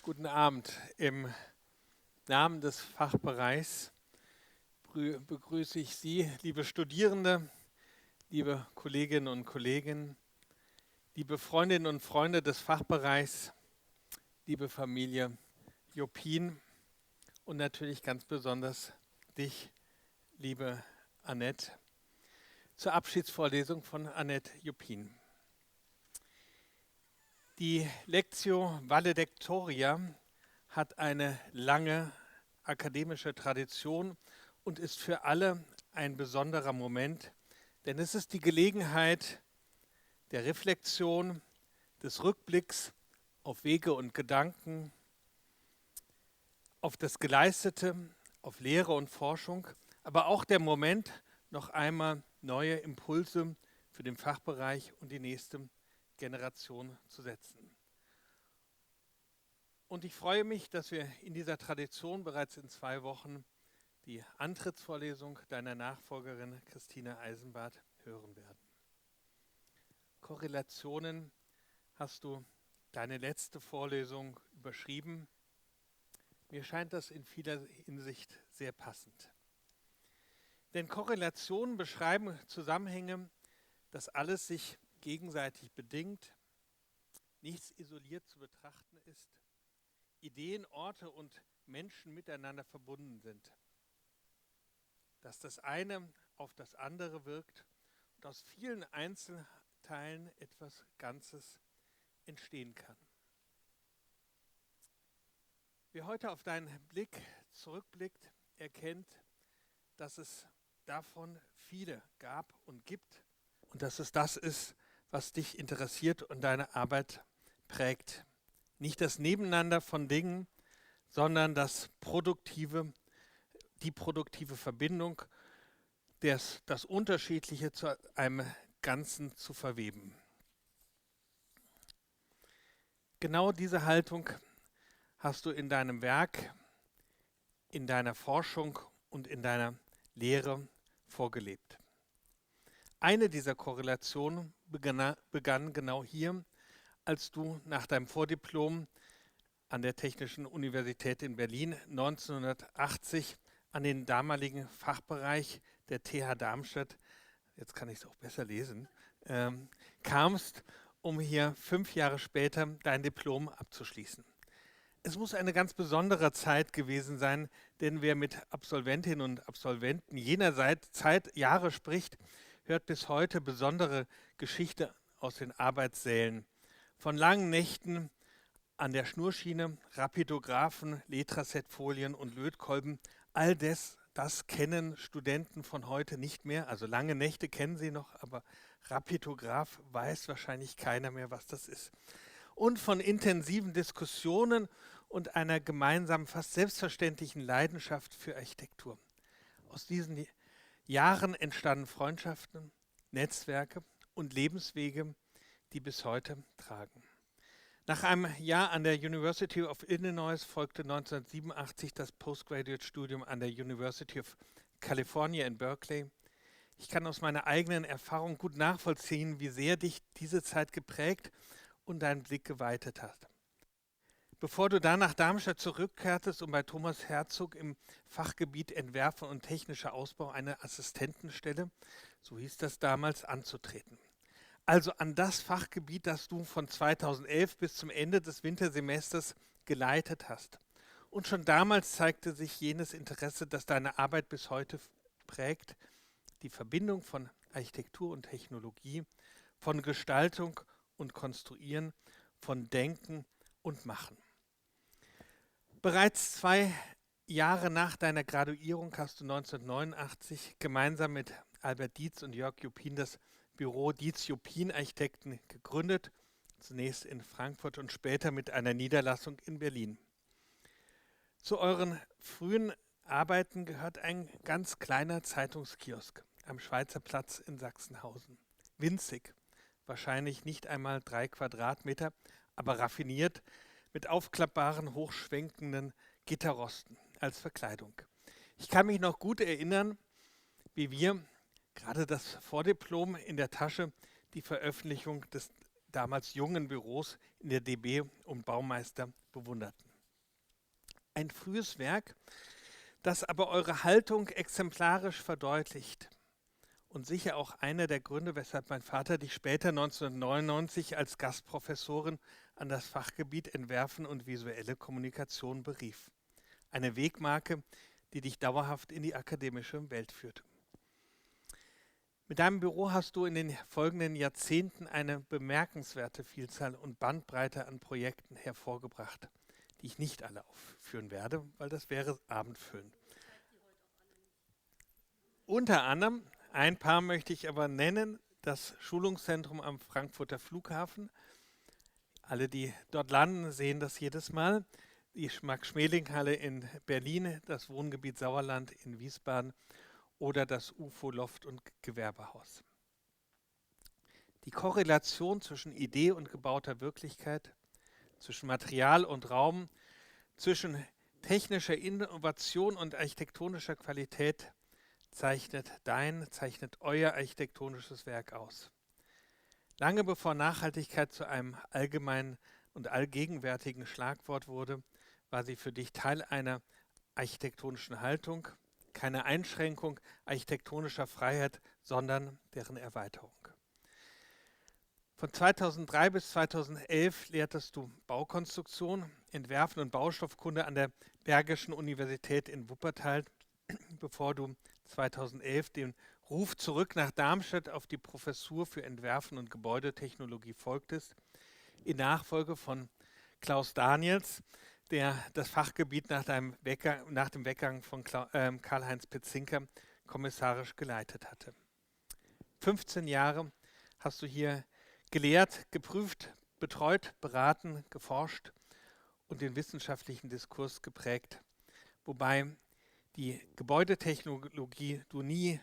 Guten Abend. Im Namen des Fachbereichs begrüße ich Sie, liebe Studierende, liebe Kolleginnen und Kollegen, liebe Freundinnen und Freunde des Fachbereichs, liebe Familie Jopin und natürlich ganz besonders dich, liebe Annette, zur Abschiedsvorlesung von Annette Jopin. Die Lectio Valedictoria hat eine lange akademische Tradition und ist für alle ein besonderer Moment, denn es ist die Gelegenheit der Reflexion, des Rückblicks auf Wege und Gedanken, auf das Geleistete, auf Lehre und Forschung, aber auch der Moment, noch einmal neue Impulse für den Fachbereich und die nächste Generation zu setzen. Und ich freue mich, dass wir in dieser Tradition bereits in 2 Wochen die Antrittsvorlesung deiner Nachfolgerin Christine Eisenbart hören werden. Korrelationen hast du deine letzte Vorlesung überschrieben. Mir scheint das in vieler Hinsicht sehr passend. Denn Korrelationen beschreiben Zusammenhänge, dass alles sich gegenseitig bedingt, nichts isoliert zu betrachten ist, Ideen, Orte und Menschen miteinander verbunden sind. Dass das eine auf das andere wirkt und aus vielen Einzelteilen etwas Ganzes entstehen kann. Wer heute auf deinen Blick zurückblickt, erkennt, dass es davon viele gab und gibt und dass es das ist, was dich interessiert und deine Arbeit prägt. Nicht das Nebeneinander von Dingen, sondern die produktive Verbindung, das Unterschiedliche zu einem Ganzen zu verweben. Genau diese Haltung hast du in deinem Werk, in deiner Forschung und in deiner Lehre vorgelebt. Eine dieser Korrelationen begann genau hier, als du nach deinem Vordiplom an der Technischen Universität in Berlin 1980 an den damaligen Fachbereich der TH Darmstadt, jetzt kann ich es auch besser lesen, kamst, um hier 5 Jahre später dein Diplom abzuschließen. Es muss eine ganz besondere Zeit gewesen sein, denn wer mit Absolventinnen und Absolventen jener Zeit Jahre spricht, hört bis heute besondere Geschichten aus den Arbeitssälen. Von langen Nächten an der Schnurschiene, Rapidographen, Letraset-Folien und Lötkolben, all das kennen Studenten von heute nicht mehr. Also lange Nächte kennen sie noch, aber Rapidograph weiß wahrscheinlich keiner mehr, was das ist. Und von intensiven Diskussionen und einer gemeinsamen, fast selbstverständlichen Leidenschaft für Architektur. Aus diesen Jahren entstanden Freundschaften, Netzwerke und Lebenswege, die bis heute tragen. Nach einem Jahr an der University of Illinois folgte 1987 das Postgraduate-Studium an der University of California in Berkeley. Ich kann aus meiner eigenen Erfahrung gut nachvollziehen, wie sehr dich diese Zeit geprägt und deinen Blick geweitet hat. Bevor du dann nach Darmstadt zurückkehrtest, um bei Thomas Herzog im Fachgebiet Entwerfen und technischer Ausbau eine Assistentenstelle, so hieß das damals, anzutreten. Also an das Fachgebiet, das du von 2011 bis zum Ende des Wintersemesters geleitet hast. Und schon damals zeigte sich jenes Interesse, das deine Arbeit bis heute prägt, die Verbindung von Architektur und Technologie, von Gestaltung und Konstruieren, von Denken und Machen. Bereits 2 Jahre nach deiner Graduierung hast du 1989 gemeinsam mit Albert Dietz und Jörg Jopin das Büro Dietz-Jopin Architekten gegründet, zunächst in Frankfurt und später mit einer Niederlassung in Berlin. Zu euren frühen Arbeiten gehört ein ganz kleiner Zeitungskiosk am Schweizer Platz in Sachsenhausen. Winzig, wahrscheinlich nicht einmal 3 Quadratmeter, aber raffiniert mit aufklappbaren, hochschwenkenden Gitterrosten als Verkleidung. Ich kann mich noch gut erinnern, wie wir, gerade das Vordiplom in der Tasche, die Veröffentlichung des damals jungen Büros in der DB und Baumeister bewunderten. Ein frühes Werk, das aber eure Haltung exemplarisch verdeutlicht. Und sicher auch einer der Gründe, weshalb mein Vater dich später 1999 als Gastprofessorin an das Fachgebiet Entwerfen und visuelle Kommunikation berief. Eine Wegmarke, die dich dauerhaft in die akademische Welt führt. Mit deinem Büro hast du in den folgenden Jahrzehnten eine bemerkenswerte Vielzahl und Bandbreite an Projekten hervorgebracht, die ich nicht alle aufführen werde, weil das wäre abendfüllend. Unter anderem, ein paar möchte ich aber nennen, das Schulungszentrum am Frankfurter Flughafen. Alle, die dort landen, sehen das jedes Mal. Die Max-Schmeling-Halle in Berlin, das Wohngebiet Sauerland in Wiesbaden oder das UFO Loft- und Gewerbehaus. Die Korrelation zwischen Idee und gebauter Wirklichkeit, zwischen Material und Raum, zwischen technischer Innovation und architektonischer Qualität zeichnet euer architektonisches Werk aus. Lange bevor Nachhaltigkeit zu einem allgemeinen und allgegenwärtigen Schlagwort wurde, war sie für dich Teil einer architektonischen Haltung, keine Einschränkung architektonischer Freiheit, sondern deren Erweiterung. Von 2003 bis 2011 lehrtest du Baukonstruktion, Entwerfen und Baustoffkunde an der Bergischen Universität in Wuppertal, bevor du 2011 den Ruf zurück nach Darmstadt auf die Professur für Entwerfen und Gebäudetechnologie folgtest, in Nachfolge von Klaus Daniels, der das Fachgebiet nach dem Weggang von Karl-Heinz Petzinker kommissarisch geleitet hatte. 15 Jahre hast du hier gelehrt, geprüft, betreut, beraten, geforscht und den wissenschaftlichen Diskurs geprägt, wobei die Gebäudetechnologie du nie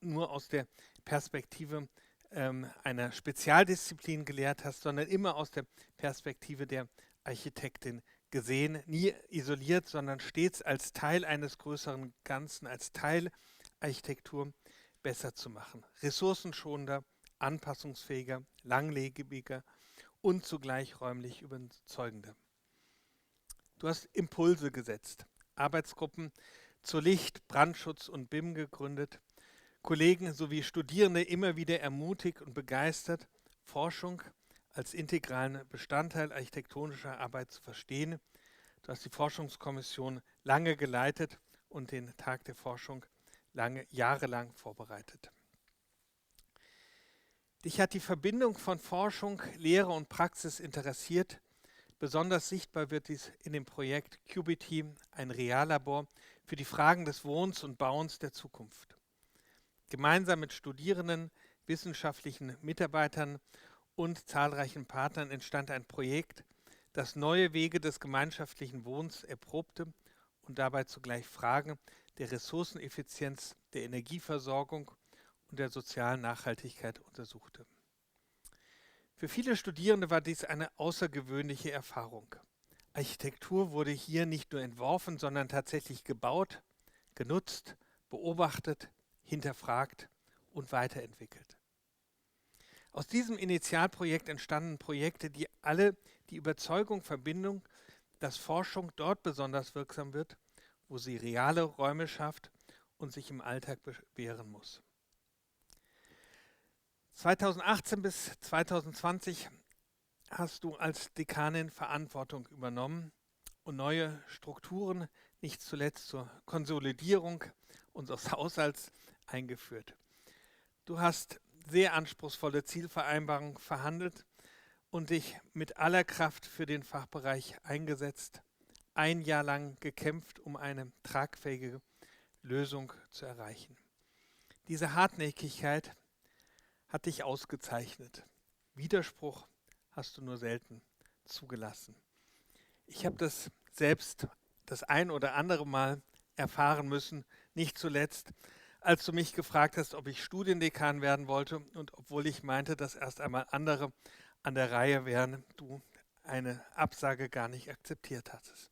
nur aus der Perspektive einer Spezialdisziplin gelehrt hast, sondern immer aus der Perspektive der Architektin gesehen, nie isoliert, sondern stets als Teil eines größeren Ganzen, als Teil Architektur besser zu machen. Ressourcenschonender, anpassungsfähiger, langlebiger und zugleich räumlich überzeugender. Du hast Impulse gesetzt, Arbeitsgruppen zu Licht, Brandschutz und BIM gegründet, Kollegen sowie Studierende immer wieder ermutigt und begeistert, Forschung als integralen Bestandteil architektonischer Arbeit zu verstehen. Du hast die Forschungskommission lange geleitet und den Tag der Forschung jahrelang vorbereitet. Dich hat die Verbindung von Forschung, Lehre und Praxis interessiert. Besonders sichtbar wird dies in dem Projekt Cubity, ein Reallabor für die Fragen des Wohnens und Bauens der Zukunft. Gemeinsam mit Studierenden, wissenschaftlichen Mitarbeitern und zahlreichen Partnern entstand ein Projekt, das neue Wege des gemeinschaftlichen Wohnens erprobte und dabei zugleich Fragen der Ressourceneffizienz, der Energieversorgung und der sozialen Nachhaltigkeit untersuchte. Für viele Studierende war dies eine außergewöhnliche Erfahrung. Architektur wurde hier nicht nur entworfen, sondern tatsächlich gebaut, genutzt, beobachtet, hinterfragt und weiterentwickelt. Aus diesem Initialprojekt entstanden Projekte, die alle die Überzeugung verbinden, dass Forschung dort besonders wirksam wird, wo sie reale Räume schafft und sich im Alltag bewähren muss. 2018 bis 2020 hast du als Dekanin Verantwortung übernommen und neue Strukturen, nicht zuletzt zur Konsolidierung unseres Haushalts, eingeführt. Du hast sehr anspruchsvolle Zielvereinbarungen verhandelt und dich mit aller Kraft für den Fachbereich eingesetzt, ein Jahr lang gekämpft, um eine tragfähige Lösung zu erreichen. Diese Hartnäckigkeit hat dich ausgezeichnet. Widerspruch hast du nur selten zugelassen. Ich habe das selbst das ein oder andere Mal erfahren müssen, nicht zuletzt, als du mich gefragt hast, ob ich Studiendekan werden wollte und obwohl ich meinte, dass erst einmal andere an der Reihe wären, du eine Absage gar nicht akzeptiert hattest.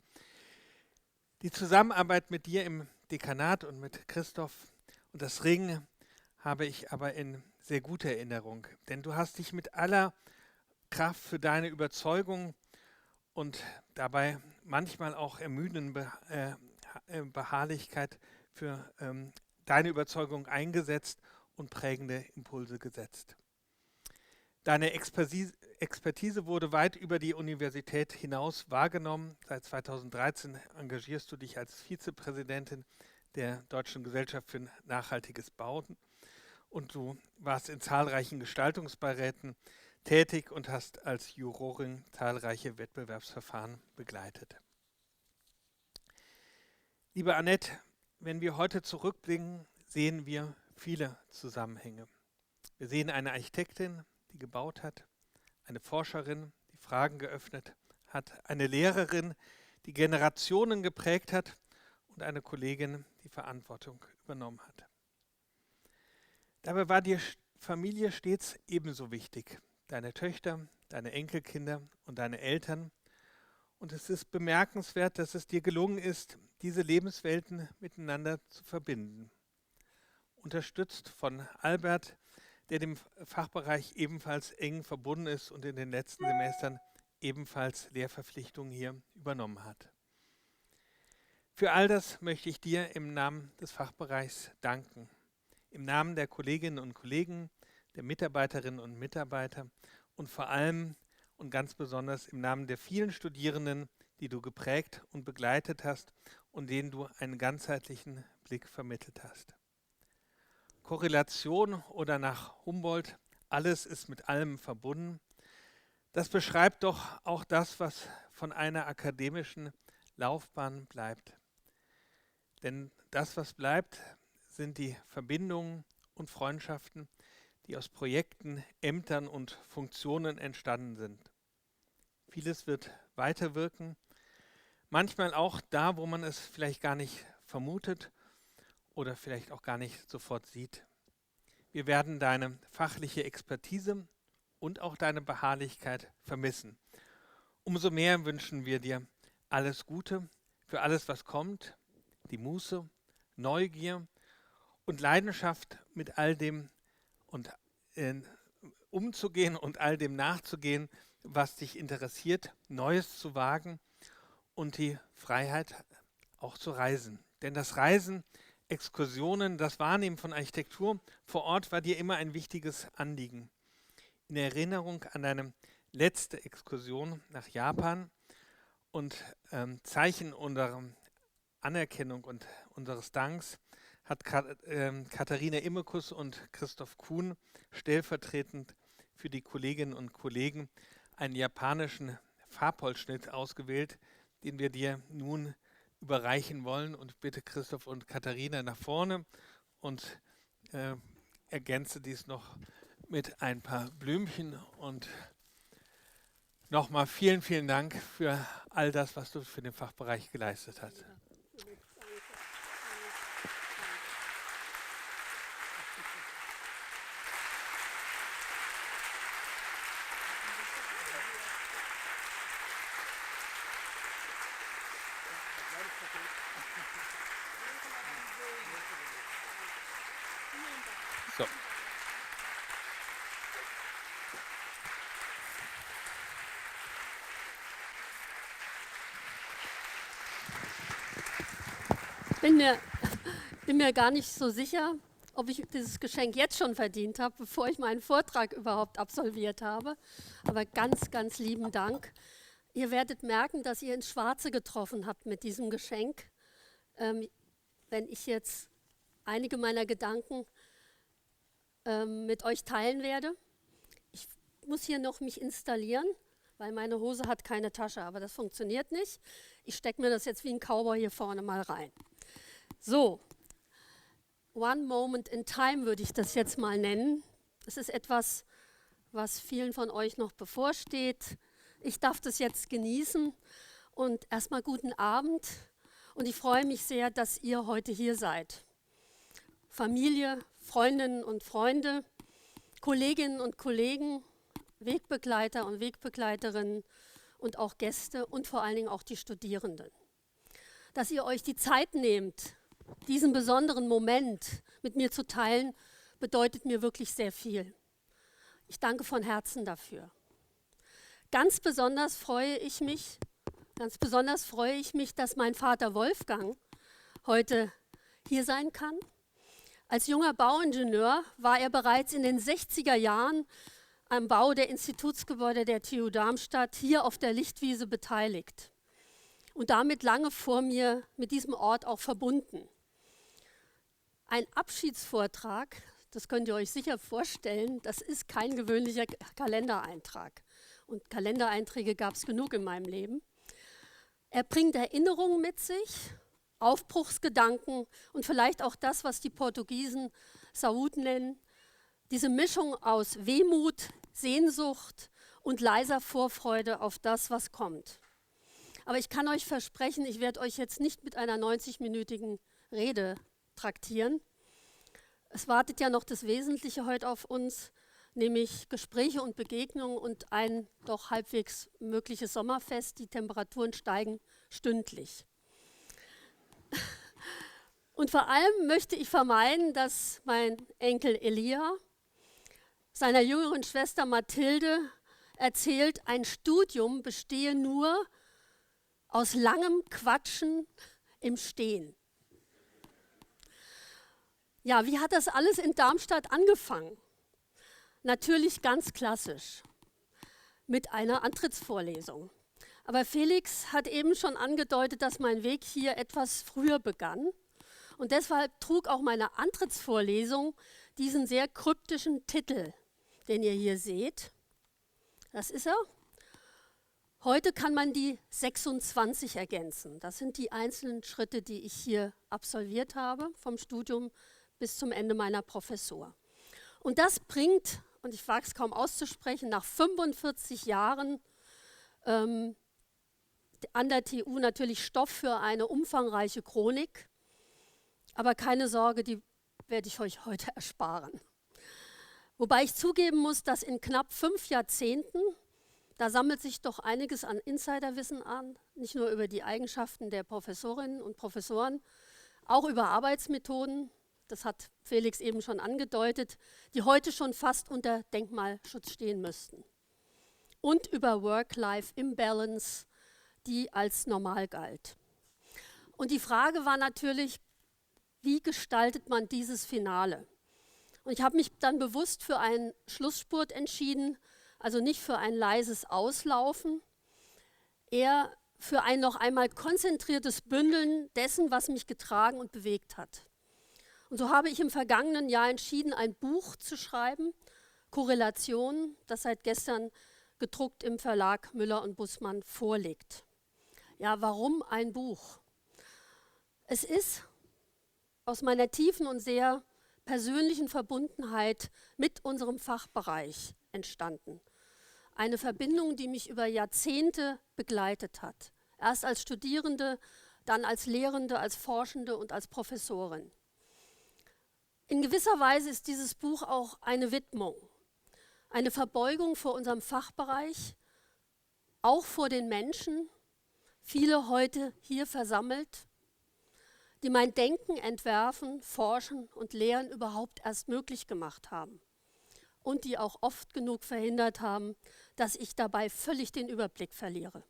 Die Zusammenarbeit mit dir im Dekanat und mit Christoph und das Ringen habe ich aber in sehr guter Erinnerung, denn du hast dich mit aller Kraft für deine Überzeugung und dabei manchmal auch ermüdende Beharrlichkeit für deine Überzeugung eingesetzt und prägende Impulse gesetzt. Deine Expertise wurde weit über die Universität hinaus wahrgenommen. Seit 2013 engagierst du dich als Vizepräsidentin der Deutschen Gesellschaft für nachhaltiges Bauen und du warst in zahlreichen Gestaltungsbeiräten tätig und hast als Jurorin zahlreiche Wettbewerbsverfahren begleitet. Liebe Annette, wenn wir heute zurückblicken, sehen wir viele Zusammenhänge. Wir sehen eine Architektin, die gebaut hat, eine Forscherin, die Fragen geöffnet hat, eine Lehrerin, die Generationen geprägt hat und eine Kollegin, die Verantwortung übernommen hat. Dabei war dir Familie stets ebenso wichtig. Deine Töchter, deine Enkelkinder und deine Eltern. Und es ist bemerkenswert, dass es dir gelungen ist, diese Lebenswelten miteinander zu verbinden. Unterstützt von Albert, der dem Fachbereich ebenfalls eng verbunden ist und in den letzten Semestern ebenfalls Lehrverpflichtungen hier übernommen hat. Für all das möchte ich dir im Namen des Fachbereichs danken. Im Namen der Kolleginnen und Kollegen, der Mitarbeiterinnen und Mitarbeiter und vor allem und ganz besonders im Namen der vielen Studierenden, die du geprägt und begleitet hast und denen du einen ganzheitlichen Blick vermittelt hast. Korrelation oder nach Humboldt, alles ist mit allem verbunden. Das beschreibt doch auch das, was von einer akademischen Laufbahn bleibt. Denn das, was bleibt, sind die Verbindungen und Freundschaften, die aus Projekten, Ämtern und Funktionen entstanden sind. Vieles wird weiterwirken, manchmal auch da, wo man es vielleicht gar nicht vermutet oder vielleicht auch gar nicht sofort sieht. Wir werden deine fachliche Expertise und auch deine Beharrlichkeit vermissen. Umso mehr wünschen wir dir alles Gute für alles, was kommt, die Muße, Neugier und Leidenschaft mit all dem und umzugehen und all dem nachzugehen, was dich interessiert, Neues zu wagen und die Freiheit auch zu reisen. Denn das Reisen, Exkursionen, das Wahrnehmen von Architektur vor Ort war dir immer ein wichtiges Anliegen. In Erinnerung an deine letzte Exkursion nach Japan und Zeichen unserer Anerkennung und unseres Danks hat Katharina Immekus und Christoph Kuhn stellvertretend für die Kolleginnen und Kollegen einen japanischen Farbholzschnitt ausgewählt, den wir dir nun überreichen wollen. Und bitte Christoph und Katharina nach vorne und ergänze dies noch mit ein paar Blümchen. Und nochmal vielen, vielen Dank für all das, was du für den Fachbereich geleistet hast. So. Bin mir gar nicht so sicher, ob ich dieses Geschenk jetzt schon verdient habe, bevor ich meinen Vortrag überhaupt absolviert habe. Aber ganz, ganz lieben Dank. Ihr werdet merken, dass ihr ins Schwarze getroffen habt mit diesem Geschenk. Wenn ich jetzt einige meiner Gedanken mit euch teilen werde. Ich muss hier noch mich installieren, weil meine Hose hat keine Tasche, aber das funktioniert nicht. Ich stecke mir das jetzt wie ein Cowboy hier vorne mal rein. So, One Moment in Time würde ich das jetzt mal nennen. Es ist etwas, was vielen von euch noch bevorsteht. Ich darf das jetzt genießen und erstmal guten Abend. Und ich freue mich sehr, dass ihr heute hier seid. Familie, Freundinnen und Freunde, Kolleginnen und Kollegen, Wegbegleiter und Wegbegleiterinnen und auch Gäste und vor allen Dingen auch die Studierenden. Dass ihr euch die Zeit nehmt, diesen besonderen Moment mit mir zu teilen, bedeutet mir wirklich sehr viel. Ich danke von Herzen dafür. Ganz besonders freue ich mich, dass mein Vater Wolfgang heute hier sein kann. Als junger Bauingenieur war er bereits in den 60er Jahren am Bau der Institutsgebäude der TU Darmstadt hier auf der Lichtwiese beteiligt und damit lange vor mir mit diesem Ort auch verbunden. Ein Abschiedsvortrag, das könnt ihr euch sicher vorstellen, das ist kein gewöhnlicher Kalendereintrag. Und Kalendereinträge gab es genug in meinem Leben. Er bringt Erinnerungen mit sich, Aufbruchsgedanken und vielleicht auch das, was die Portugiesen Saúde nennen, diese Mischung aus Wehmut, Sehnsucht und leiser Vorfreude auf das, was kommt. Aber ich kann euch versprechen, ich werde euch jetzt nicht mit einer 90-minütigen Rede traktieren. Es wartet ja noch das Wesentliche heute auf uns, nämlich Gespräche und Begegnungen und ein doch halbwegs mögliches Sommerfest. Die Temperaturen steigen stündlich. Und vor allem möchte ich vermeiden, dass mein Enkel Elia seiner jüngeren Schwester Mathilde erzählt, ein Studium bestehe nur aus langem Quatschen im Stehen. Ja, wie hat das alles in Darmstadt angefangen? Natürlich ganz klassisch, mit einer Antrittsvorlesung. Aber Felix hat eben schon angedeutet, dass mein Weg hier etwas früher begann. Und deshalb trug auch meine Antrittsvorlesung diesen sehr kryptischen Titel, den ihr hier seht. Das ist er. Heute kann man die 26 ergänzen. Das sind die einzelnen Schritte, die ich hier absolviert habe, vom Studium bis zum Ende meiner Professur. Und das bringt, und ich wage es kaum auszusprechen, nach 45 Jahren an der TU natürlich Stoff für eine umfangreiche Chronik. Aber keine Sorge, die werde ich euch heute ersparen. Wobei ich zugeben muss, dass in knapp 5 Jahrzehnten, da sammelt sich doch einiges an Insiderwissen an, nicht nur über die Eigenschaften der Professorinnen und Professoren, auch über Arbeitsmethoden, das hat Felix eben schon angedeutet, die heute schon fast unter Denkmalschutz stehen müssten. Und über Work-Life-Imbalance, die als normal galt. Und die Frage war natürlich, wie gestaltet man dieses Finale? Und ich habe mich dann bewusst für einen Schlussspurt entschieden, also nicht für ein leises Auslaufen, eher für ein noch einmal konzentriertes Bündeln dessen, was mich getragen und bewegt hat. Und so habe ich im vergangenen Jahr entschieden, ein Buch zu schreiben, Korrelation, das seit gestern gedruckt im Verlag Müller und Bußmann vorliegt. Ja, warum ein Buch? Es ist aus meiner tiefen und sehr persönlichen Verbundenheit mit unserem Fachbereich entstanden. Eine Verbindung, die mich über Jahrzehnte begleitet hat. Erst als Studierende, dann als Lehrende, als Forschende und als Professorin. In gewisser Weise ist dieses Buch auch eine Widmung, eine Verbeugung vor unserem Fachbereich, auch vor den Menschen, viele heute hier versammelt, die mein Denken entwerfen, forschen und lehren überhaupt erst möglich gemacht haben und die auch oft genug verhindert haben, dass ich dabei völlig den Überblick verliere.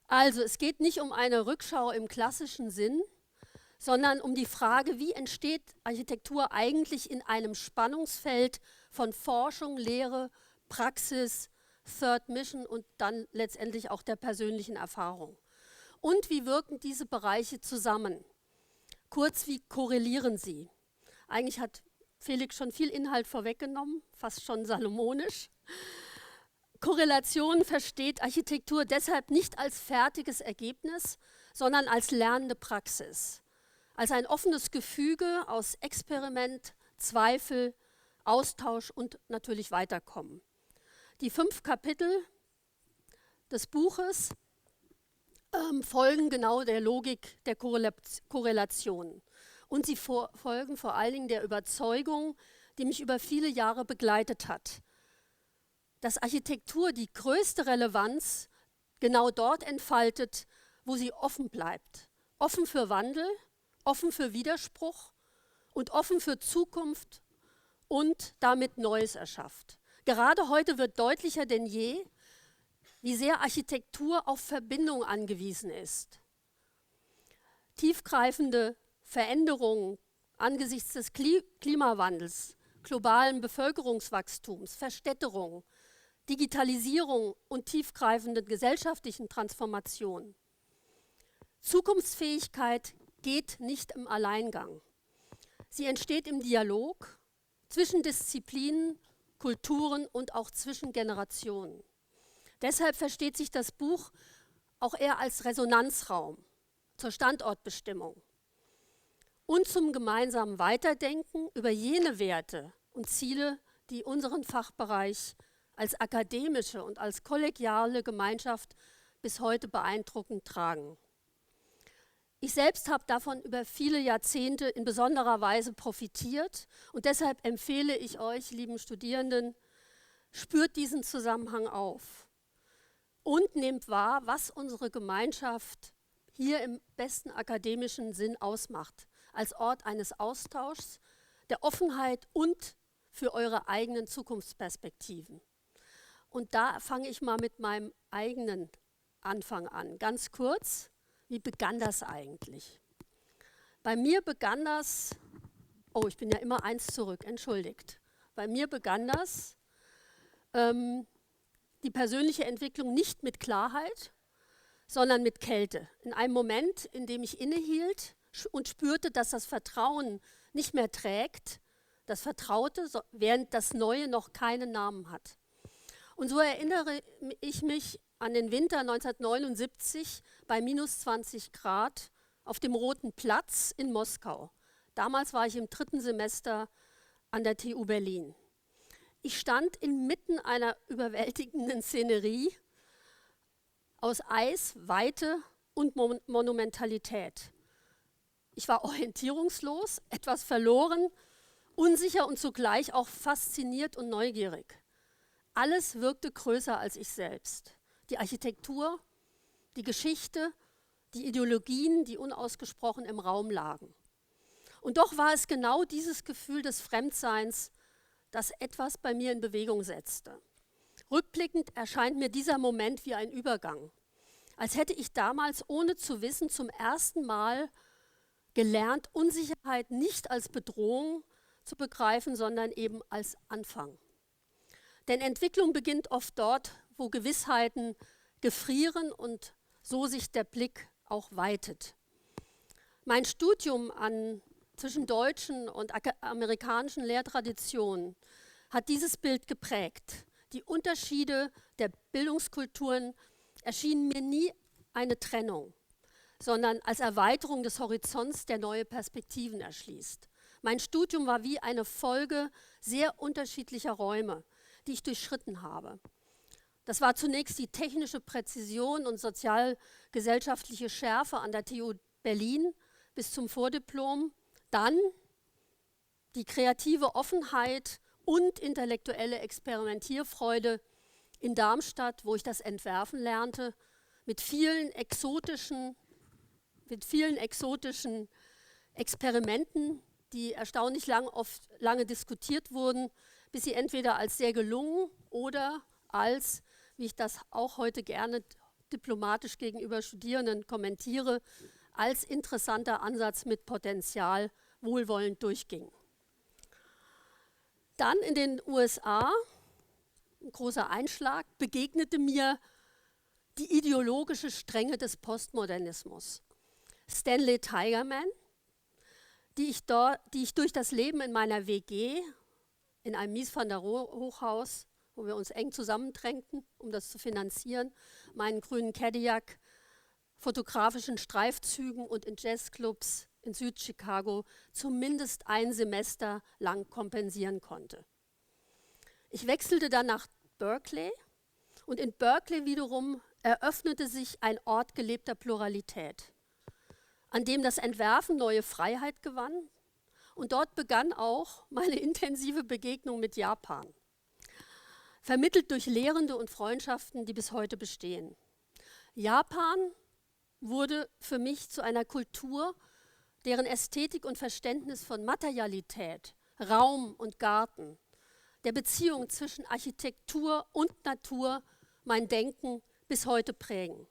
Also es geht nicht um eine Rückschau im klassischen Sinn, sondern um die Frage, wie entsteht Architektur eigentlich in einem Spannungsfeld von Forschung, Lehre, Praxis, Third Mission und dann letztendlich auch der persönlichen Erfahrung. Und wie wirken diese Bereiche zusammen? Kurz, wie korrelieren sie? Eigentlich hat Felix schon viel Inhalt vorweggenommen, fast schon salomonisch. Korrelation versteht Architektur deshalb nicht als fertiges Ergebnis, sondern als lernende Praxis. Als ein offenes Gefüge aus Experiment, Zweifel, Austausch und natürlich Weiterkommen. Die 5 Kapitel des Buches folgen genau der Logik der Korrelation. Und sie folgen vor allen Dingen der Überzeugung, die mich über viele Jahre begleitet hat, dass Architektur die größte Relevanz genau dort entfaltet, wo sie offen bleibt. Offen für Wandel, offen für Widerspruch und offen für Zukunft und damit Neues erschafft. Gerade heute wird deutlicher denn je, wie sehr Architektur auf Verbindung angewiesen ist. Tiefgreifende Veränderungen angesichts des Klimawandels, globalen Bevölkerungswachstums, Verstädterung, Digitalisierung und tiefgreifenden gesellschaftlichen Transformationen. Zukunftsfähigkeit geht nicht im Alleingang. Sie entsteht im Dialog zwischen Disziplinen, Kulturen und auch zwischen Generationen. Deshalb versteht sich das Buch auch eher als Resonanzraum zur Standortbestimmung und zum gemeinsamen Weiterdenken über jene Werte und Ziele, die unseren Fachbereich als akademische und als kollegiale Gemeinschaft bis heute beeindruckend tragen. Ich selbst habe davon über viele Jahrzehnte in besonderer Weise profitiert und deshalb empfehle ich euch, lieben Studierenden, spürt diesen Zusammenhang auf und nehmt wahr, was unsere Gemeinschaft hier im besten akademischen Sinn ausmacht, als Ort eines Austauschs, der Offenheit und für eure eigenen Zukunftsperspektiven. Und da fange ich mal mit meinem eigenen Anfang an. Ganz kurz, wie begann das eigentlich? Bei mir begann das, oh, ich bin ja immer eins zurück, entschuldigt. Bei mir begann das, die persönliche Entwicklung nicht mit Klarheit, sondern mit Kälte. In einem Moment, in dem ich innehielt und spürte, dass das Vertrauen nicht mehr trägt, das Vertraute, während das Neue noch keinen Namen hat. Und so erinnere ich mich an den Winter 1979 bei minus 20 Grad auf dem Roten Platz in Moskau. Damals war ich im 3. Semester an der TU Berlin. Ich stand inmitten einer überwältigenden Szenerie aus Eis, Weite und Monumentalität. Ich war orientierungslos, etwas verloren, unsicher und zugleich auch fasziniert und neugierig. Alles wirkte größer als ich selbst. Die Architektur, die Geschichte, die Ideologien, die unausgesprochen im Raum lagen. Und doch war es genau dieses Gefühl des Fremdseins, das etwas bei mir in Bewegung setzte. Rückblickend erscheint mir dieser Moment wie ein Übergang, als hätte ich damals, ohne zu wissen, zum ersten Mal gelernt, Unsicherheit nicht als Bedrohung zu begreifen, sondern eben als Anfang. Denn Entwicklung beginnt oft dort, wo Gewissheiten gefrieren und so sich der Blick auch weitet. Mein Studium zwischen deutschen und amerikanischen Lehrtraditionen hat dieses Bild geprägt. Die Unterschiede der Bildungskulturen erschienen mir nie eine Trennung, sondern als Erweiterung des Horizonts, der neue Perspektiven erschließt. Mein Studium war wie eine Folge sehr unterschiedlicher Räume, die ich durchschritten habe. Das war zunächst die technische Präzision und sozial-gesellschaftliche Schärfe an der TU Berlin bis zum Vordiplom, dann die kreative Offenheit und intellektuelle Experimentierfreude in Darmstadt, wo ich das Entwerfen lernte, mit vielen exotischen Experimenten, die erstaunlich lange diskutiert wurden, bis sie entweder als sehr gelungen oder als, wie ich das auch heute gerne diplomatisch gegenüber Studierenden kommentiere, als interessanter Ansatz mit Potenzial wohlwollend durchging. Dann in den USA, ein großer Einschlag, begegnete mir die ideologische Strenge des Postmodernismus. Stanley Tigerman, die ich durch das Leben in meiner WG, in einem Mies van der Rohe Hochhaus, wo wir uns eng zusammendrängten, um das zu finanzieren, meinen grünen Cadillac, fotografischen Streifzügen und in Jazzclubs in Südchicago zumindest ein Semester lang kompensieren konnte. Ich wechselte dann nach Berkeley und in Berkeley wiederum eröffnete sich ein Ort gelebter Pluralität, an dem das Entwerfen neue Freiheit gewann und dort begann auch meine intensive Begegnung mit Japan, vermittelt durch Lehrende und Freundschaften, die bis heute bestehen. Japan wurde für mich zu einer Kultur, deren Ästhetik und Verständnis von Materialität, Raum und Garten, der Beziehung zwischen Architektur und Natur mein Denken bis heute prägen.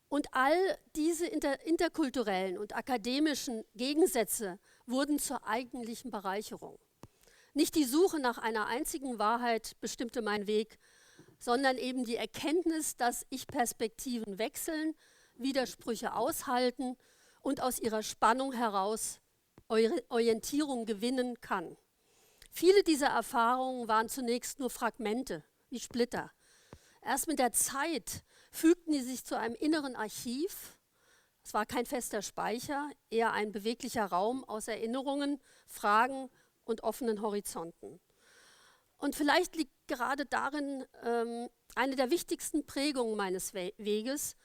Und all diese interkulturellen und akademischen Gegensätze wurden zur eigentlichen Bereicherung. Nicht die Suche nach einer einzigen Wahrheit bestimmte meinen Weg, sondern eben die Erkenntnis, dass ich Perspektiven wechseln, Widersprüche aushalten und aus ihrer Spannung heraus Orientierung gewinnen kann. Viele dieser Erfahrungen waren zunächst nur Fragmente, wie Splitter. Erst mit der Zeit fügten sie sich zu einem inneren Archiv. Es war kein fester Speicher, eher ein beweglicher Raum aus Erinnerungen, Fragen und offenen Horizonten. Und vielleicht liegt gerade darin eine der wichtigsten Prägungen meines Weges,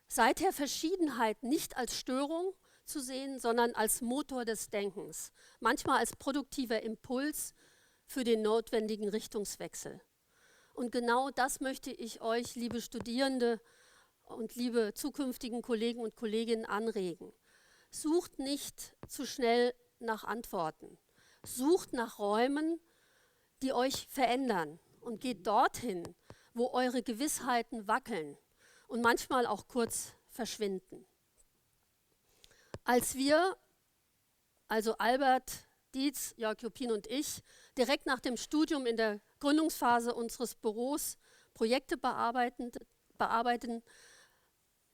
seither Verschiedenheit nicht als Störung zu sehen, sondern als Motor des Denkens, manchmal als produktiver Impuls für den notwendigen Richtungswechsel. Und genau das möchte ich euch, liebe Studierende und liebe zukünftigen Kollegen und Kolleginnen, anregen. Sucht nicht zu schnell nach Antworten. Sucht nach Räumen, die euch verändern, und geht dorthin, wo eure Gewissheiten wackeln und manchmal auch kurz verschwinden. Als wir, also Albert, Dietz, Jörg Juppin und ich, direkt nach dem Studium in der Gründungsphase unseres Büros Projekte bearbeiten,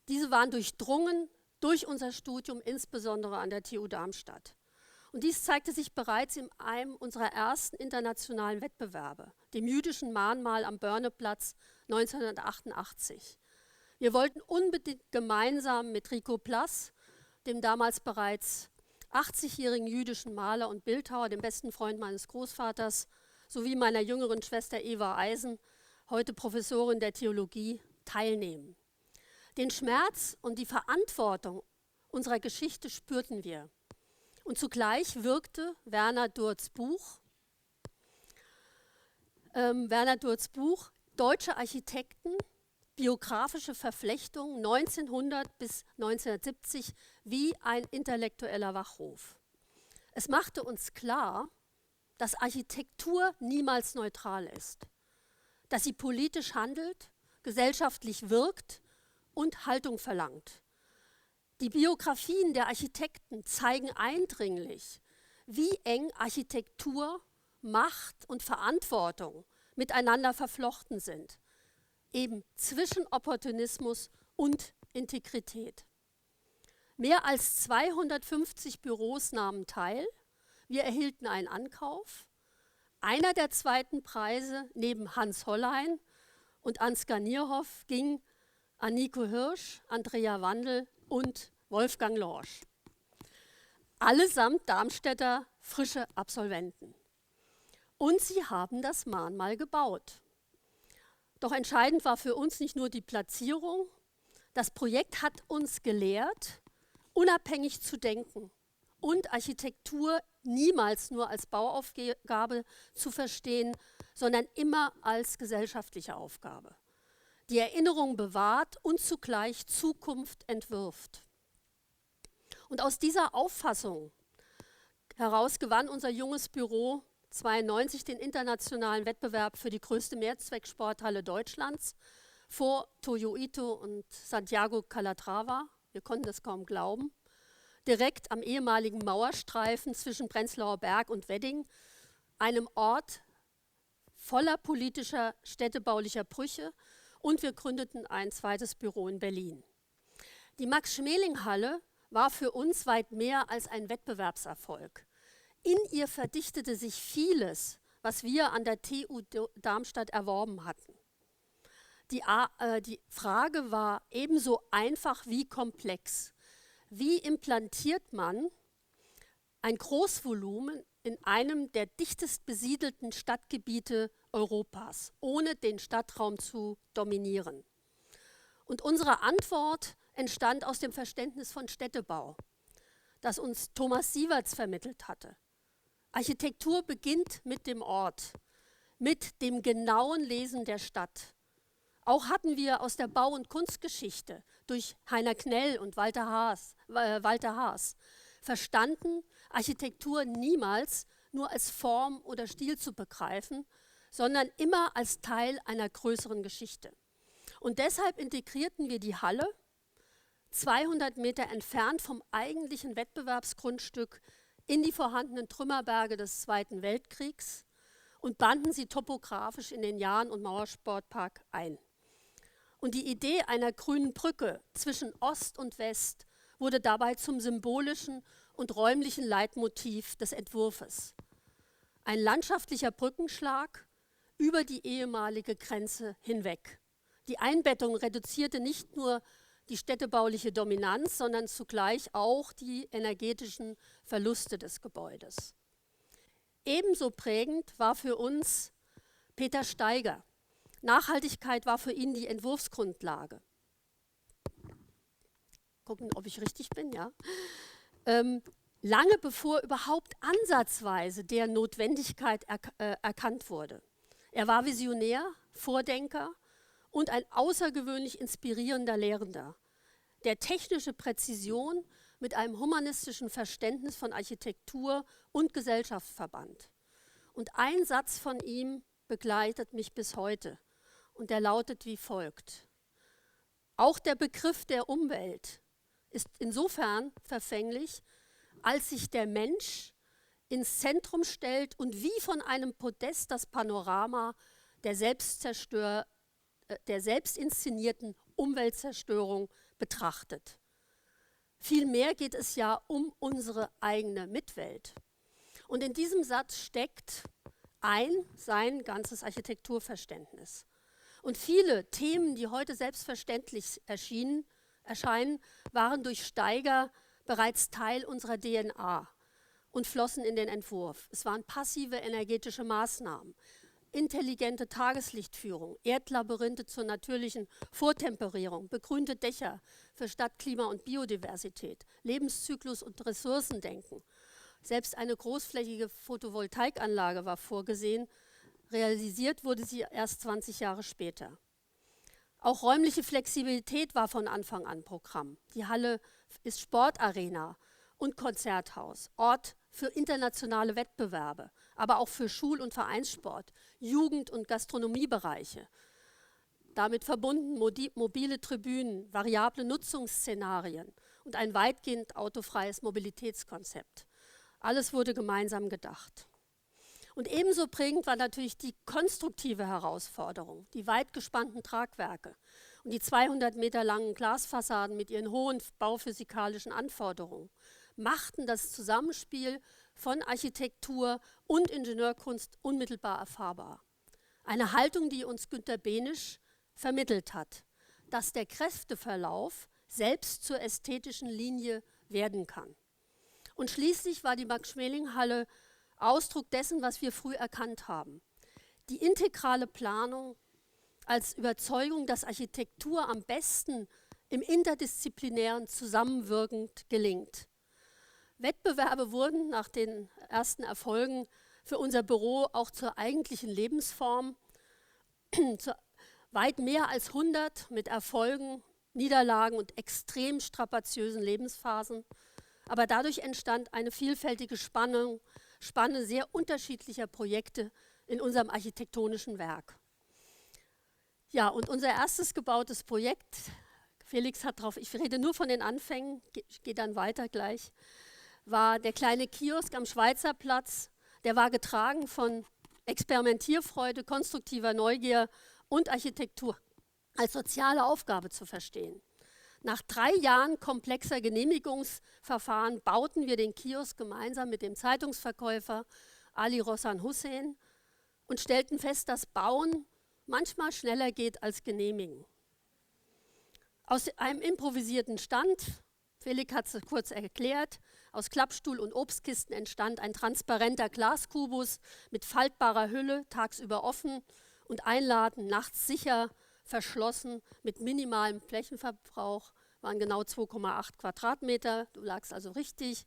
diese waren durchdrungen durch unser Studium, insbesondere an der TU Darmstadt. Und dies zeigte sich bereits in einem unserer ersten internationalen Wettbewerbe, dem jüdischen Mahnmal am Börneplatz 1988. Wir wollten unbedingt gemeinsam mit Rico Plass, dem damals bereits 80-jährigen jüdischen Maler und Bildhauer, dem besten Freund meines Großvaters, sowie meiner jüngeren Schwester Eva Eisen, heute Professorin der Theologie, teilnehmen. Den Schmerz und die Verantwortung unserer Geschichte spürten wir. Und zugleich wirkte Werner Durts Buch Deutsche Architekten, biografische Verflechtungen 1900 bis 1970 wie ein intellektueller Wachruf. Es machte uns klar, dass Architektur niemals neutral ist, dass sie politisch handelt, gesellschaftlich wirkt und Haltung verlangt. Die Biografien der Architekten zeigen eindringlich, wie eng Architektur, Macht und Verantwortung miteinander verflochten sind, eben zwischen Opportunismus und Integrität. Mehr als 250 Büros nahmen teil, wir erhielten einen Ankauf. Einer der zweiten Preise neben Hans Hollein und Ansgar Nierhoff ging an Nico Hirsch, Andrea Wandel und Wolfgang Lorsch. Allesamt Darmstädter frische Absolventen. Und sie haben das Mahnmal gebaut. Doch entscheidend war für uns nicht nur die Platzierung. Das Projekt hat uns gelehrt, unabhängig zu denken und Architektur niemals nur als Bauaufgabe zu verstehen, sondern immer als gesellschaftliche Aufgabe, die Erinnerung bewahrt und zugleich Zukunft entwirft. Und aus dieser Auffassung heraus gewann unser junges Büro 1992 den internationalen Wettbewerb für die größte Mehrzwecksporthalle Deutschlands vor Toyo Ito und Santiago Calatrava. Wir konnten das kaum glauben. Direkt am ehemaligen Mauerstreifen zwischen Prenzlauer Berg und Wedding, einem Ort voller politischer, städtebaulicher Brüche, und wir gründeten ein zweites Büro in Berlin. Die Max-Schmeling-Halle war für uns weit mehr als ein Wettbewerbserfolg. In ihr verdichtete sich vieles, was wir an der TU Darmstadt erworben hatten. Die Frage war ebenso einfach wie komplex. Wie implantiert man ein Großvolumen in einem der dichtest besiedelten Stadtgebiete Europas, ohne den Stadtraum zu dominieren? Und unsere Antwort entstand aus dem Verständnis von Städtebau, das uns Thomas Sieverts vermittelt hatte. Architektur beginnt mit dem Ort, mit dem genauen Lesen der Stadt. Auch hatten wir aus der Bau- und Kunstgeschichte durch Heiner Knell und Walter Haas verstanden, Architektur niemals nur als Form oder Stil zu begreifen, sondern immer als Teil einer größeren Geschichte. Und deshalb integrierten wir die Halle 200 Meter entfernt vom eigentlichen Wettbewerbsgrundstück in die vorhandenen Trümmerberge des Zweiten Weltkriegs und banden sie topografisch in den Jahn- und Mauersportpark ein. Und die Idee einer grünen Brücke zwischen Ost und West wurde dabei zum symbolischen und räumlichen Leitmotiv des Entwurfes. Ein landschaftlicher Brückenschlag über die ehemalige Grenze hinweg. Die Einbettung reduzierte nicht nur die städtebauliche Dominanz, sondern zugleich auch die energetischen Verluste des Gebäudes. Ebenso prägend war für uns Peter Steiger. Nachhaltigkeit war für ihn die Entwurfsgrundlage. Gucken, ob ich richtig bin, ja. Lange bevor überhaupt ansatzweise der Notwendigkeit erkannt wurde. Er war Visionär, Vordenker und ein außergewöhnlich inspirierender Lehrender, der technische Präzision mit einem humanistischen Verständnis von Architektur und Gesellschaft verband. Und ein Satz von ihm begleitet mich bis heute und der lautet wie folgt: Auch der Begriff der Umwelt ist insofern verfänglich, als sich der Mensch ins Zentrum stellt und wie von einem Podest das Panorama der selbstinszenierten Umweltzerstörung betrachtet. Vielmehr geht es ja um unsere eigene Mitwelt. Und in diesem Satz steckt sein ganzes Architekturverständnis. Und viele Themen, die heute selbstverständlich erscheinen, waren durch Steiger bereits Teil unserer DNA und flossen in den Entwurf. Es waren passive energetische Maßnahmen, intelligente Tageslichtführung, Erdlabyrinthe zur natürlichen Vortemperierung, begrünte Dächer für Stadt, Klima und Biodiversität, Lebenszyklus und Ressourcendenken. Selbst eine großflächige Photovoltaikanlage war vorgesehen, realisiert wurde sie erst 20 Jahre später. Auch räumliche Flexibilität war von Anfang an Programm. Die Halle ist Sportarena und Konzerthaus, Ort für internationale Wettbewerbe, aber auch für Schul- und Vereinssport, Jugend- und Gastronomiebereiche. Damit verbunden mobile Tribünen, variable Nutzungsszenarien und ein weitgehend autofreies Mobilitätskonzept. Alles wurde gemeinsam gedacht. Und ebenso prägend war natürlich die konstruktive Herausforderung, die weit gespannten Tragwerke und die 200 Meter langen Glasfassaden mit ihren hohen bauphysikalischen Anforderungen machten das Zusammenspiel von Architektur und Ingenieurkunst unmittelbar erfahrbar. Eine Haltung, die uns Günter Behnisch vermittelt hat, dass der Kräfteverlauf selbst zur ästhetischen Linie werden kann. Und schließlich war die Max-Schmeling-Halle Ausdruck dessen, was wir früh erkannt haben. Die integrale Planung als Überzeugung, dass Architektur am besten im interdisziplinären Zusammenwirkend gelingt. Wettbewerbe wurden nach den ersten Erfolgen für unser Büro auch zur eigentlichen Lebensform. Weit mehr als 100 mit Erfolgen, Niederlagen und extrem strapaziösen Lebensphasen. Aber dadurch entstand eine vielfältige Spanne sehr unterschiedlicher Projekte in unserem architektonischen Werk. Ja, und unser erstes gebautes Projekt, Felix hat drauf, ich rede nur von den Anfängen, ich gehe dann weiter gleich, war der kleine Kiosk am Schweizerplatz. Der war getragen von Experimentierfreude, konstruktiver Neugier und Architektur als soziale Aufgabe zu verstehen. Nach 3 Jahren komplexer Genehmigungsverfahren bauten wir den Kiosk gemeinsam mit dem Zeitungsverkäufer Ali Rossan Hussein und stellten fest, dass Bauen manchmal schneller geht als Genehmigen. Aus einem improvisierten Stand, Felix hat es kurz erklärt, aus Klappstuhl und Obstkisten entstand ein transparenter Glaskubus mit faltbarer Hülle, tagsüber offen und einladend, nachts sicher, verschlossen, mit minimalem Flächenverbrauch, waren genau 2,8 Quadratmeter, du lagst also richtig,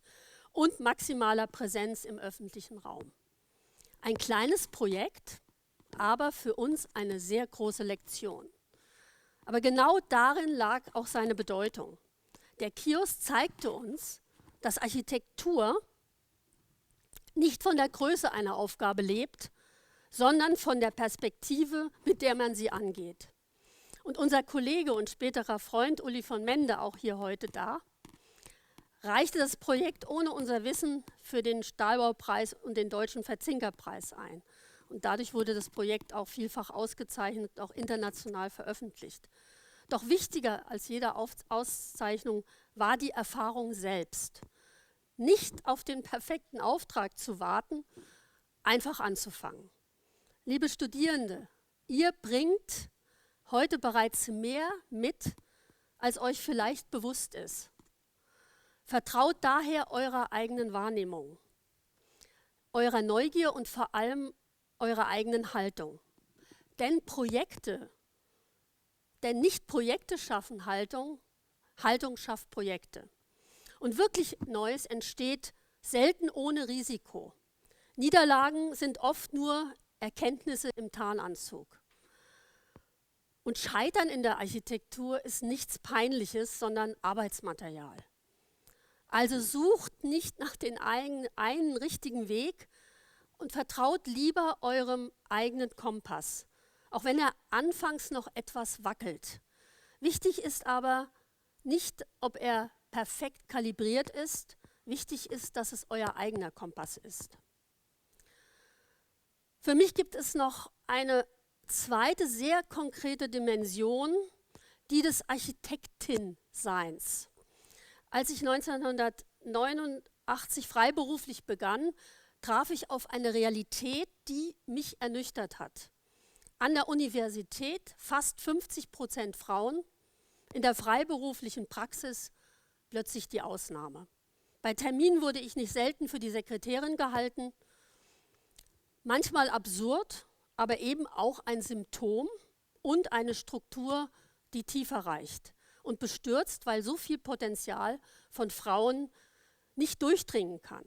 und maximaler Präsenz im öffentlichen Raum. Ein kleines Projekt, aber für uns eine sehr große Lektion. Aber genau darin lag auch seine Bedeutung. Der Kiosk zeigte uns, dass Architektur nicht von der Größe einer Aufgabe lebt, sondern von der Perspektive, mit der man sie angeht. und unser Kollege und späterer Freund Uli von Mende, auch hier heute da, reichte das Projekt ohne unser Wissen für den Stahlbaupreis und den Deutschen Verzinkerpreis ein. Und dadurch wurde das Projekt auch vielfach ausgezeichnet und auch international veröffentlicht. Doch wichtiger als jede Auszeichnung war die Erfahrung selbst. Nicht auf den perfekten Auftrag zu warten, einfach anzufangen. Liebe Studierende, ihr bringt heute bereits mehr mit, als euch vielleicht bewusst ist. Vertraut daher eurer eigenen Wahrnehmung, eurer Neugier und vor allem eurer eigenen Haltung. Denn nicht Projekte schaffen Haltung, Haltung schafft Projekte. Und wirklich Neues entsteht selten ohne Risiko. Niederlagen sind oft nur Erkenntnisse im Tarnanzug. Und Scheitern in der Architektur ist nichts Peinliches, sondern Arbeitsmaterial. Also sucht nicht nach den einen richtigen Weg und vertraut lieber eurem eigenen Kompass, auch wenn er anfangs noch etwas wackelt. Wichtig ist aber nicht, ob er perfekt kalibriert ist, wichtig ist, dass es euer eigener Kompass ist. Für mich gibt es noch eine zweite sehr konkrete Dimension, die des Architektin-Seins. Als ich 1989 freiberuflich begann, traf ich auf eine Realität, die mich ernüchtert hat. An der Universität fast 50% Frauen, in der freiberuflichen Praxis plötzlich die Ausnahme. Bei Terminen wurde ich nicht selten für die Sekretärin gehalten, manchmal absurd, aber eben auch ein Symptom und eine Struktur, die tiefer reicht. Und bestürzt, weil so viel Potenzial von Frauen nicht durchdringen kann.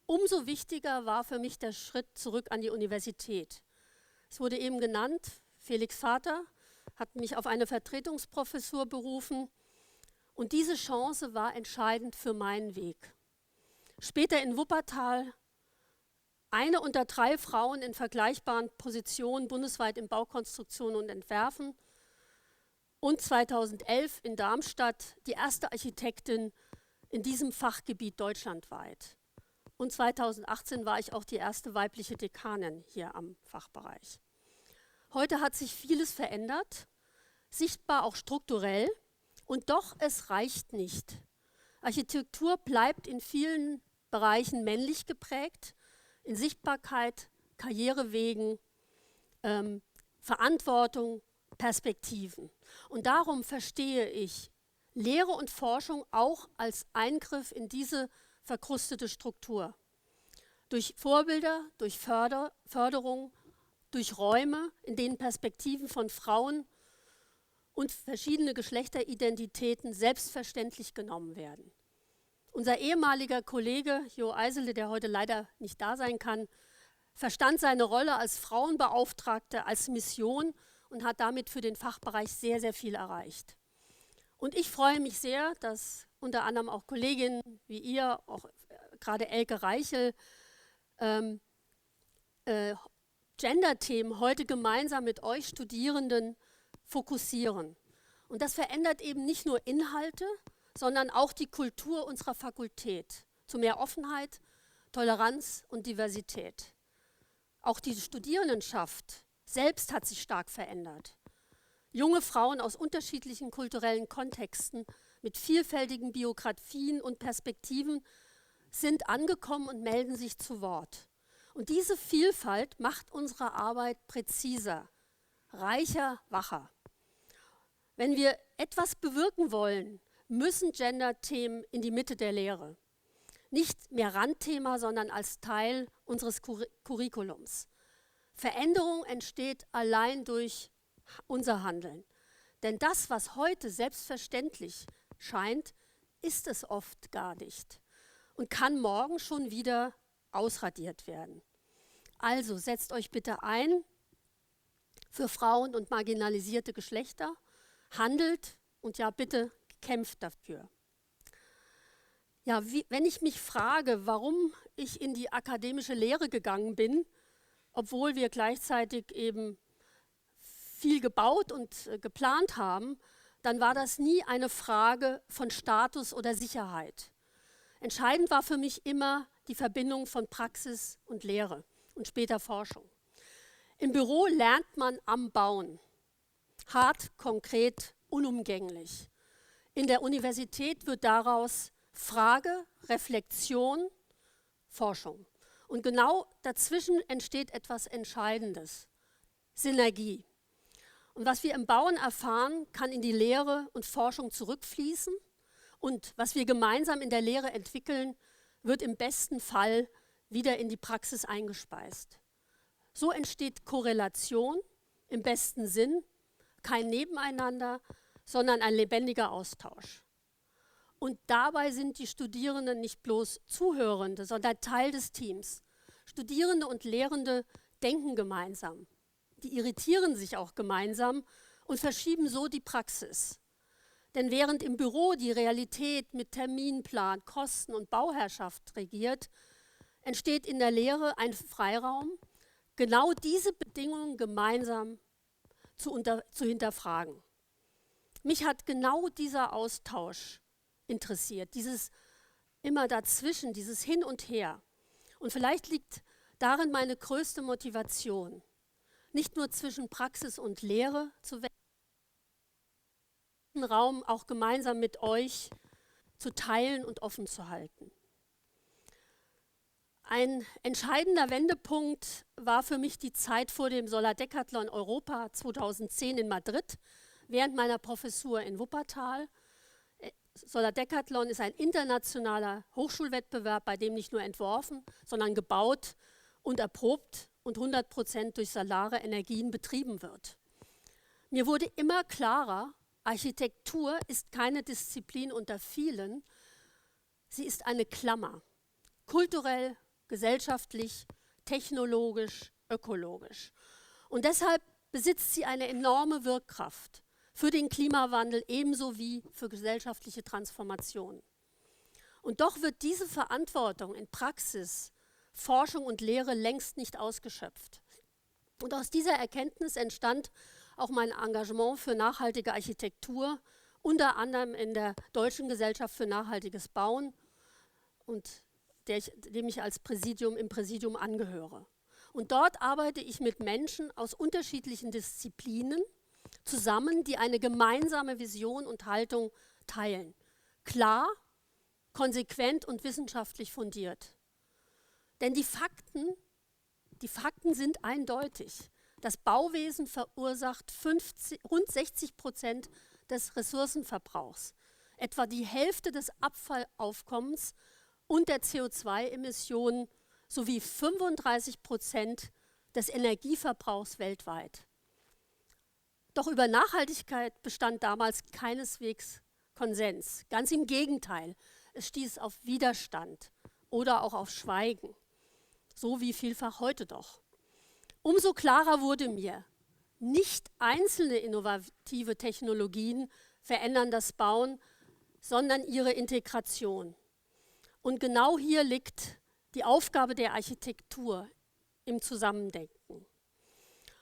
Umso wichtiger war für mich der Schritt zurück an die Universität. Es wurde eben genannt, Felix Vater hat mich auf eine Vertretungsprofessur berufen und diese Chance war entscheidend für meinen Weg. Später in Wuppertal, eine unter 3 Frauen in vergleichbaren Positionen bundesweit in Baukonstruktion und Entwerfen, und 2011 in Darmstadt die erste Architektin in diesem Fachgebiet deutschlandweit. Und 2018 war ich auch die erste weibliche Dekanin hier am Fachbereich. Heute hat sich vieles verändert, sichtbar auch strukturell, und doch es reicht nicht. Architektur bleibt in vielen Bereichen männlich geprägt, in Sichtbarkeit, Karrierewegen, Verantwortung, Perspektiven. Und darum verstehe ich Lehre und Forschung auch als Eingriff in diese verkrustete Struktur. Durch Vorbilder, durch Förderung, durch Räume, in denen Perspektiven von Frauen und verschiedene Geschlechteridentitäten selbstverständlich genommen werden. Unser ehemaliger Kollege Jo Eisele, der heute leider nicht da sein kann, verstand seine Rolle als Frauenbeauftragte als Mission und hat damit für den Fachbereich sehr, sehr viel erreicht. Und ich freue mich sehr, dass unter anderem auch Kolleginnen wie ihr, auch gerade Elke Reichel, Gender-Themen heute gemeinsam mit euch Studierenden fokussieren. Und das verändert eben nicht nur Inhalte, sondern auch die Kultur unserer Fakultät zu mehr Offenheit, Toleranz und Diversität. Auch die Studierendenschaft selbst hat sich stark verändert. Junge Frauen aus unterschiedlichen kulturellen Kontexten mit vielfältigen Biografien und Perspektiven sind angekommen und melden sich zu Wort. Und diese Vielfalt macht unsere Arbeit präziser, reicher, wacher. Wenn wir etwas bewirken wollen, müssen Gender-Themen in die Mitte der Lehre. Nicht mehr Randthema, sondern als Teil unseres Curriculums. Veränderung entsteht allein durch unser Handeln. Denn das, was heute selbstverständlich scheint, ist es oft gar nicht und kann morgen schon wieder ausradiert werden. Also setzt euch bitte ein für Frauen und marginalisierte Geschlechter, handelt und ja bitte kämpft dafür. Ja, wenn ich mich frage, warum ich in die akademische Lehre gegangen bin, obwohl wir gleichzeitig eben viel gebaut und geplant haben, dann war das nie eine Frage von Status oder Sicherheit. Entscheidend war für mich immer die Verbindung von Praxis und Lehre und später Forschung. Im Büro lernt man am Bauen. Hart, konkret, unumgänglich. In der Universität wird daraus Frage, Reflexion, Forschung. Und genau dazwischen entsteht etwas Entscheidendes, Synergie. Und was wir im Bauen erfahren, kann in die Lehre und Forschung zurückfließen. Und was wir gemeinsam in der Lehre entwickeln, wird im besten Fall wieder in die Praxis eingespeist. So entsteht Korrelation im besten Sinn, kein Nebeneinander, sondern ein lebendiger Austausch. Und dabei sind die Studierenden nicht bloß Zuhörende, sondern Teil des Teams. Studierende und Lehrende denken gemeinsam. Die irritieren sich auch gemeinsam und verschieben so die Praxis. Denn während im Büro die Realität mit Terminplan, Kosten und Bauherrschaft regiert, entsteht in der Lehre ein Freiraum, genau diese Bedingungen gemeinsam zu hinterfragen. Mich hat genau dieser Austausch interessiert, dieses immer dazwischen, dieses Hin und Her. Und vielleicht liegt darin meine größte Motivation, nicht nur zwischen Praxis und Lehre zu wechseln, den Raum auch gemeinsam mit euch zu teilen und offen zu halten. Ein entscheidender Wendepunkt war für mich die Zeit vor dem Solar-Decathlon Europa 2010 in Madrid, während meiner Professur in Wuppertal. Solar-Decathlon ist ein internationaler Hochschulwettbewerb, bei dem nicht nur entworfen, sondern gebaut und erprobt und 100% durch solare Energien betrieben wird. Mir wurde immer klarer, Architektur ist keine Disziplin unter vielen, sie ist eine Klammer, kulturell, gesellschaftlich, technologisch, ökologisch. Und deshalb besitzt sie eine enorme Wirkkraft für den Klimawandel ebenso wie für gesellschaftliche Transformation. Und doch wird diese Verantwortung in Praxis, Forschung und Lehre längst nicht ausgeschöpft. Und aus dieser Erkenntnis entstand auch mein Engagement für nachhaltige Architektur, unter anderem in der Deutschen Gesellschaft für nachhaltiges Bauen, und dem ich als im Präsidium angehöre. Und dort arbeite ich mit Menschen aus unterschiedlichen Disziplinen zusammen, die eine gemeinsame Vision und Haltung teilen. Klar, konsequent und wissenschaftlich fundiert. Denn die Fakten sind eindeutig. Das Bauwesen verursacht rund 60% des Ressourcenverbrauchs, etwa die Hälfte des Abfallaufkommens und der CO2-Emissionen sowie 35% des Energieverbrauchs weltweit. Doch über Nachhaltigkeit bestand damals keineswegs Konsens. Ganz im Gegenteil, es stieß auf Widerstand oder auch auf Schweigen, so wie vielfach heute doch. Umso klarer wurde mir, nicht einzelne innovative Technologien verändern das Bauen, sondern ihre Integration. Und genau hier liegt die Aufgabe der Architektur im Zusammendenken.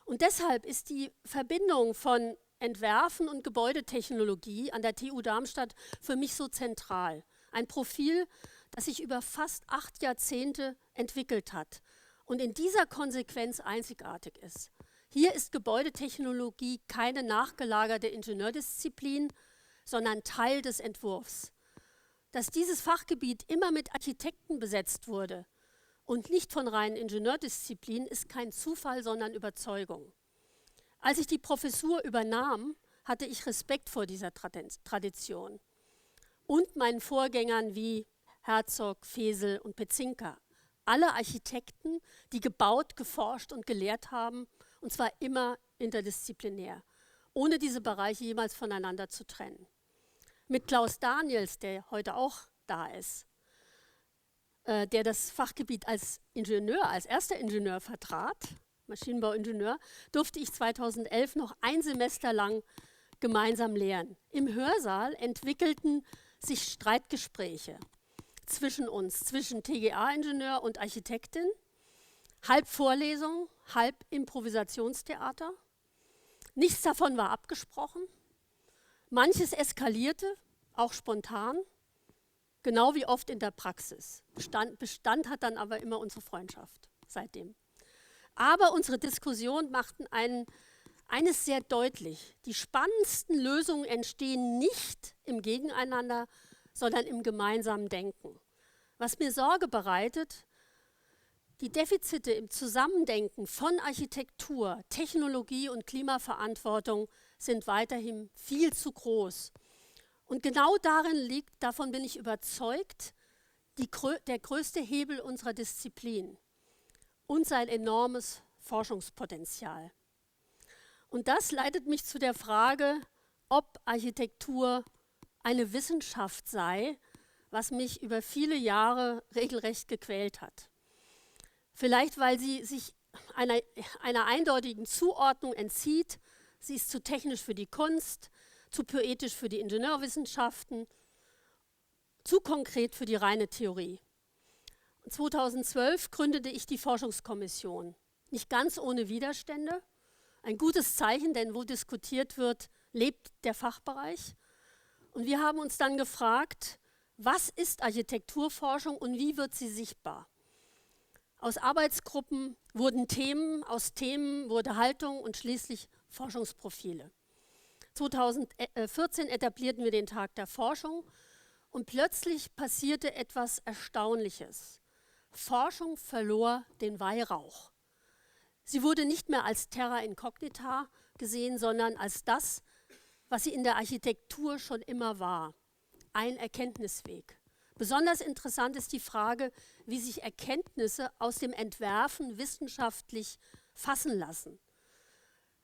Und deshalb ist die Verbindung von Entwerfen und Gebäudetechnologie an der TU Darmstadt für mich so zentral. Ein Profil, das sich über fast 8 Jahrzehnte entwickelt hat und in dieser Konsequenz einzigartig ist. Hier ist Gebäudetechnologie keine nachgelagerte Ingenieurdisziplin, sondern Teil des Entwurfs. Dass dieses Fachgebiet immer mit Architekten besetzt wurde und nicht von reinen Ingenieurdisziplinen, ist kein Zufall, sondern Überzeugung. Als ich die Professur übernahm, hatte ich Respekt vor dieser Tradition und meinen Vorgängern wie Herzog, Fesel und Petzinka. Alle Architekten, die gebaut, geforscht und gelehrt haben, und zwar immer interdisziplinär, ohne diese Bereiche jemals voneinander zu trennen. Mit Klaus Daniels, der heute auch da ist, der das Fachgebiet als Ingenieur, als erster Ingenieur vertrat, Maschinenbauingenieur, durfte ich 2011 noch ein Semester lang gemeinsam lehren. Im Hörsaal entwickelten sich Streitgespräche zwischen uns, zwischen TGA-Ingenieur und Architektin, halb Vorlesung, halb Improvisationstheater. Nichts davon war abgesprochen. Manches eskalierte, auch spontan, genau wie oft in der Praxis. Bestand hat dann aber immer unsere Freundschaft seitdem. Aber unsere Diskussionen machten eines sehr deutlich: Die spannendsten Lösungen entstehen nicht im Gegeneinander, sondern im gemeinsamen Denken. Was mir Sorge bereitet: Die Defizite im Zusammendenken von Architektur, Technologie und Klimaverantwortung sind weiterhin viel zu groß. Und genau darin liegt, davon bin ich überzeugt, der größte Hebel unserer Disziplin und sein enormes Forschungspotenzial. Und das leitet mich zu der Frage, ob Architektur eine Wissenschaft sei, was mich über viele Jahre regelrecht gequält hat. Vielleicht, weil sie sich einer eindeutigen Zuordnung entzieht. Sie ist zu technisch für die Kunst, zu poetisch für die Ingenieurwissenschaften, zu konkret für die reine Theorie. 2012 gründete ich die Forschungskommission. Nicht ganz ohne Widerstände. Ein gutes Zeichen, denn wo diskutiert wird, lebt der Fachbereich. Und wir haben uns dann gefragt, was ist Architekturforschung und wie wird sie sichtbar? Aus Arbeitsgruppen wurden Themen, aus Themen wurde Haltung und schließlich Forschungsprofile. 2014 etablierten wir den Tag der Forschung und plötzlich passierte etwas Erstaunliches. Forschung verlor den Weihrauch. Sie wurde nicht mehr als Terra incognita gesehen, sondern als das, was sie in der Architektur schon immer war: ein Erkenntnisweg. Besonders interessant ist die Frage, wie sich Erkenntnisse aus dem Entwerfen wissenschaftlich fassen lassen.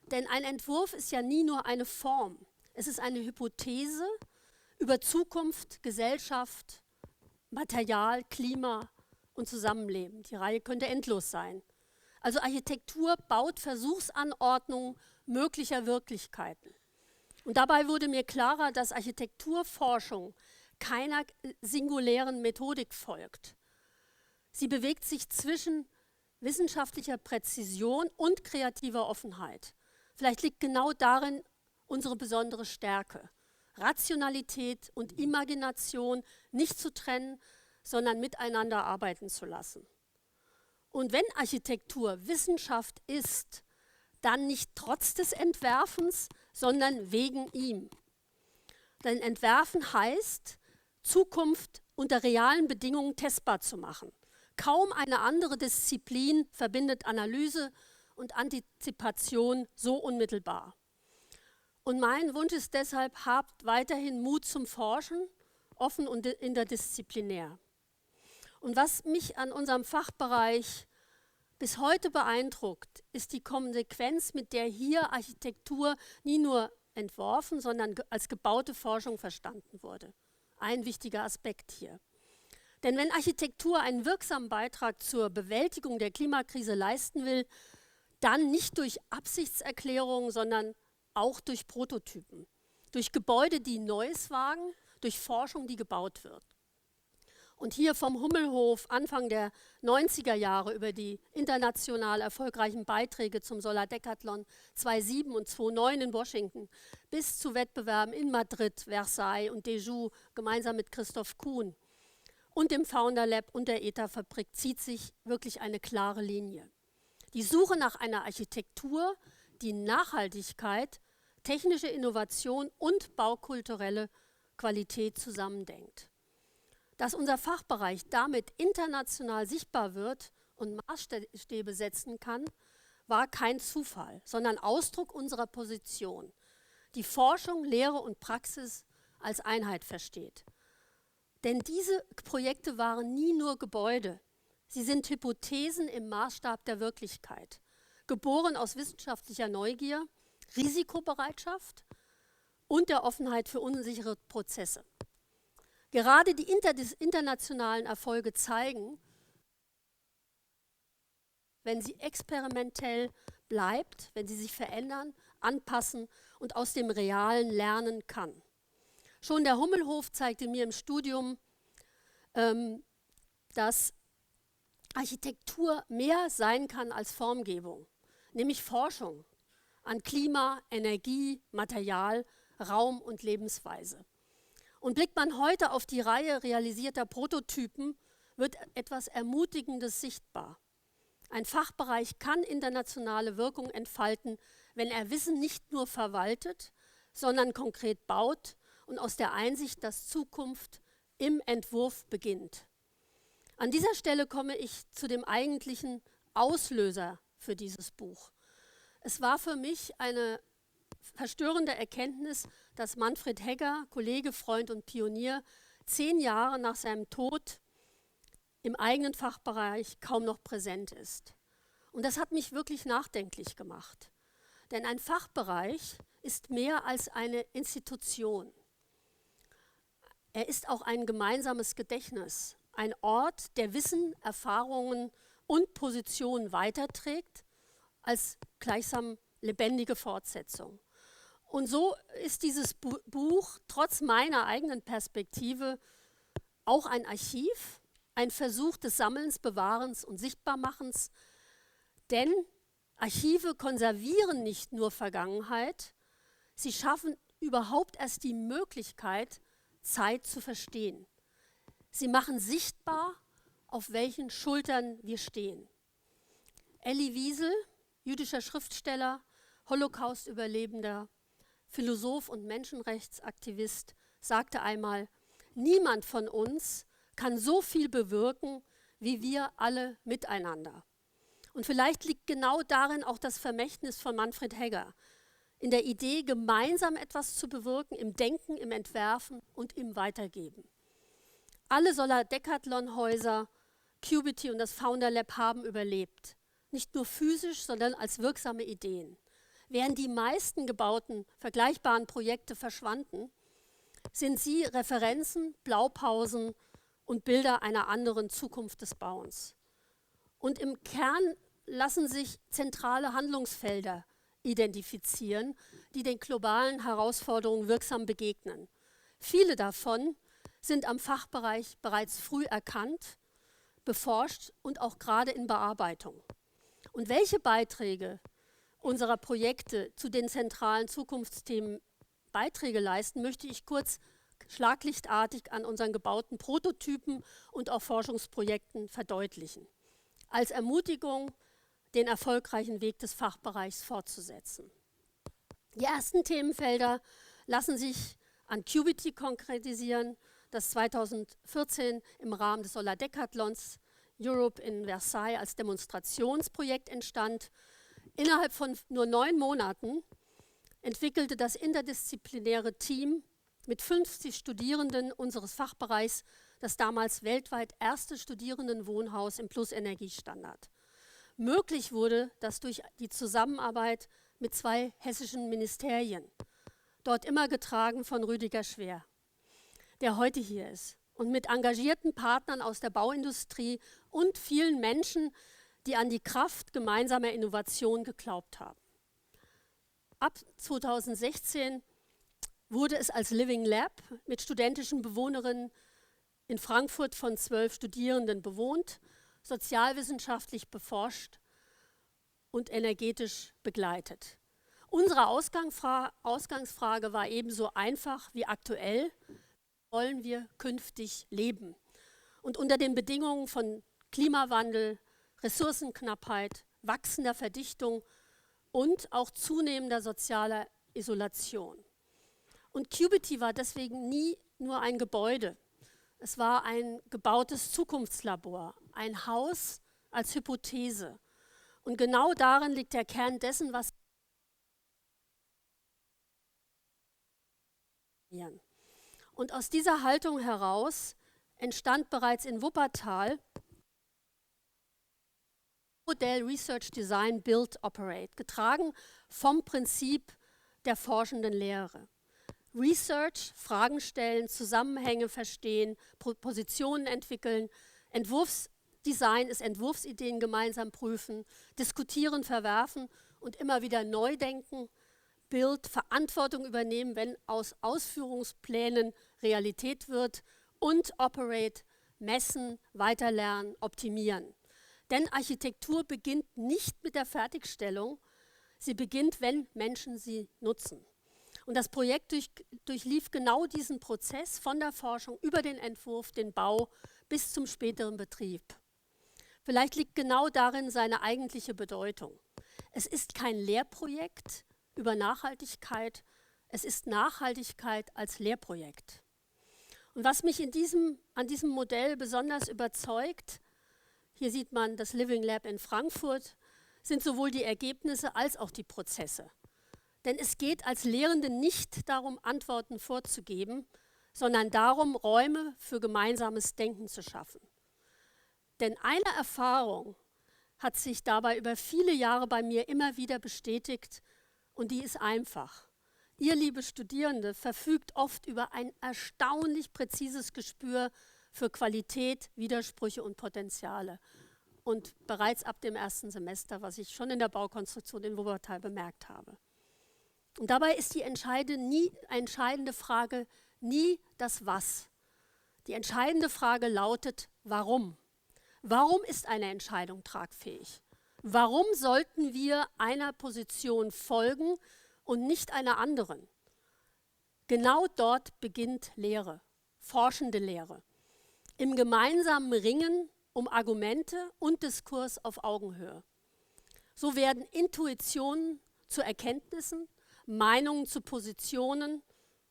Denn ein Entwurf ist ja nie nur eine Form. Es ist eine Hypothese über Zukunft, Gesellschaft, Material, Klima und Zusammenleben. Die Reihe könnte endlos sein. Also Architektur baut Versuchsanordnungen möglicher Wirklichkeiten. Und dabei wurde mir klarer, dass Architekturforschung keiner singulären Methodik folgt. Sie bewegt sich zwischen wissenschaftlicher Präzision und kreativer Offenheit. Vielleicht liegt genau darin unsere besondere Stärke: Rationalität und Imagination nicht zu trennen, sondern miteinander arbeiten zu lassen. Und wenn Architektur Wissenschaft ist, dann nicht trotz des Entwerfens, sondern wegen ihm. Denn Entwerfen heißt, Zukunft unter realen Bedingungen testbar zu machen. Kaum eine andere Disziplin verbindet Analyse und Antizipation so unmittelbar. Und mein Wunsch ist deshalb: Habt weiterhin Mut zum Forschen, offen und interdisziplinär. Und was mich an unserem Fachbereich bis heute beeindruckt, ist die Konsequenz, mit der hier Architektur nie nur entworfen, sondern als gebaute Forschung verstanden wurde. Ein wichtiger Aspekt hier. Denn wenn Architektur einen wirksamen Beitrag zur Bewältigung der Klimakrise leisten will, dann nicht durch Absichtserklärungen, sondern auch durch Prototypen, durch Gebäude, die Neues wagen, durch Forschung, die gebaut wird. Und hier vom Hummelhof Anfang der 90er Jahre über die international erfolgreichen Beiträge zum Solardecathlon 2007 und 2009 in Washington bis zu Wettbewerben in Madrid, Versailles und Dejoux gemeinsam mit Christoph Kuhn und dem Founder Lab und der ETA-Fabrik zieht sich wirklich eine klare Linie. Die Suche nach einer Architektur, die Nachhaltigkeit, technische Innovation und baukulturelle Qualität zusammendenkt. Dass unser Fachbereich damit international sichtbar wird und Maßstäbe setzen kann, war kein Zufall, sondern Ausdruck unserer Position, die Forschung, Lehre und Praxis als Einheit versteht. Denn diese Projekte waren nie nur Gebäude, sie sind Hypothesen im Maßstab der Wirklichkeit, geboren aus wissenschaftlicher Neugier, Risikobereitschaft und der Offenheit für unsichere Prozesse. Gerade die internationalen Erfolge zeigen, wenn sie experimentell bleibt, wenn sie sich verändern, anpassen und aus dem Realen lernen kann. Schon der Hummelhof zeigte mir im Studium, dass Architektur mehr sein kann als Formgebung, nämlich Forschung, an Klima, Energie, Material, Raum und Lebensweise. Und blickt man heute auf die Reihe realisierter Prototypen, wird etwas Ermutigendes sichtbar. Ein Fachbereich kann internationale Wirkung entfalten, wenn er Wissen nicht nur verwaltet, sondern konkret baut und aus der Einsicht, dass Zukunft im Entwurf beginnt. An dieser Stelle komme ich zu dem eigentlichen Auslöser für dieses Buch. Es war für mich eine verstörende Erkenntnis, dass Manfred Hegger, Kollege, Freund und Pionier, 10 Jahre nach seinem Tod im eigenen Fachbereich kaum noch präsent ist. Und das hat mich wirklich nachdenklich gemacht. Denn ein Fachbereich ist mehr als eine Institution. Er ist auch ein gemeinsames Gedächtnis, ein Ort, der Wissen, Erfahrungen und Positionen weiterträgt, als gleichsam lebendige Fortsetzung. Und so ist dieses Buch trotz meiner eigenen Perspektive auch ein Archiv, ein Versuch des Sammelns, Bewahrens und Sichtbarmachens, denn Archive konservieren nicht nur Vergangenheit, sie schaffen überhaupt erst die Möglichkeit, Zeit zu verstehen. Sie machen sichtbar, auf welchen Schultern wir stehen. Elie Wiesel, jüdischer Schriftsteller, Holocaust-Überlebender, Philosoph und Menschenrechtsaktivist, sagte einmal: Niemand von uns kann so viel bewirken, wie wir alle miteinander. Und vielleicht liegt genau darin auch das Vermächtnis von Manfred Hegger, in der Idee, gemeinsam etwas zu bewirken, im Denken, im Entwerfen und im Weitergeben. Alle Solar-Decathlon-Häuser, Qubity und das Founder Lab haben überlebt. Nicht nur physisch, sondern als wirksame Ideen. Während die meisten gebauten, vergleichbaren Projekte verschwanden, sind sie Referenzen, Blaupausen und Bilder einer anderen Zukunft des Bauens. Und im Kern lassen sich zentrale Handlungsfelder identifizieren, die den globalen Herausforderungen wirksam begegnen. Viele davon sind am Fachbereich bereits früh erkannt, beforscht und auch gerade in Bearbeitung. Und welche Beiträge unserer Projekte zu den zentralen Zukunftsthemen Beiträge leisten, möchte ich kurz schlaglichtartig an unseren gebauten Prototypen und auch Forschungsprojekten verdeutlichen. Als Ermutigung, den erfolgreichen Weg des Fachbereichs fortzusetzen. Die ersten Themenfelder lassen sich an Qubity konkretisieren, das 2014 im Rahmen des Solar-Decathlons Europe in Versailles als Demonstrationsprojekt entstand. Innerhalb von nur 9 Monaten entwickelte das interdisziplinäre Team mit 50 Studierenden unseres Fachbereichs das damals weltweit erste Studierendenwohnhaus im Plus-Energiestandard. Möglich wurde das durch die Zusammenarbeit mit 2 hessischen Ministerien, dort immer getragen von Rüdiger Schwer, der heute hier ist, und mit engagierten Partnern aus der Bauindustrie und vielen Menschen, die an die Kraft gemeinsamer Innovation geglaubt haben. Ab 2016 wurde es als Living Lab mit studentischen Bewohnerinnen in Frankfurt von 12 Studierenden bewohnt, sozialwissenschaftlich beforscht und energetisch begleitet. Unsere Ausgangsfrage war ebenso einfach wie aktuell: Wollen wir künftig leben? Und unter den Bedingungen von Klimawandel, Ressourcenknappheit, wachsender Verdichtung und auch zunehmender sozialer Isolation. Und Qubity war deswegen nie nur ein Gebäude. Es war ein gebautes Zukunftslabor, ein Haus als Hypothese. Und genau darin liegt der Kern dessen, was wir. Und aus dieser Haltung heraus entstand bereits in Wuppertal Modell Research Design Build Operate, getragen vom Prinzip der forschenden Lehre. Research, Fragen stellen, Zusammenhänge verstehen, Positionen entwickeln, Entwurfsdesign ist Entwurfsideen gemeinsam prüfen, diskutieren, verwerfen und immer wieder neu denken, Build, Verantwortung übernehmen, wenn aus Ausführungsplänen Realität wird, und Operate, messen, weiterlernen, optimieren. Denn Architektur beginnt nicht mit der Fertigstellung, Sie beginnt, wenn Menschen sie nutzen. Und das Projekt durchlief genau diesen Prozess von der Forschung über den Entwurf, den Bau bis zum späteren Betrieb. Vielleicht liegt genau darin seine eigentliche Bedeutung. Es ist kein Lehrprojekt über Nachhaltigkeit, es ist Nachhaltigkeit als Lehrprojekt. Und was mich an diesem Modell besonders überzeugt, hier sieht man das Living Lab in Frankfurt, sind sowohl die Ergebnisse als auch die Prozesse. Denn es geht als Lehrende nicht darum, Antworten vorzugeben, sondern darum, Räume für gemeinsames Denken zu schaffen. Denn eine Erfahrung hat sich dabei über viele Jahre bei mir immer wieder bestätigt und die ist einfach. Ihr, liebe Studierende, verfügt oft über ein erstaunlich präzises Gespür für Qualität, Widersprüche und Potenziale. Und bereits ab dem ersten Semester, was ich schon in der Baukonstruktion in Wuppertal bemerkt habe. Und dabei ist die entscheidende Frage nie das Was. Die entscheidende Frage lautet, warum? Warum ist eine Entscheidung tragfähig? Warum sollten wir einer Position folgen und nicht einer anderen? Genau dort beginnt Lehre, forschende Lehre. Im gemeinsamen Ringen um Argumente und Diskurs auf Augenhöhe. So werden Intuitionen zu Erkenntnissen, Meinungen zu Positionen,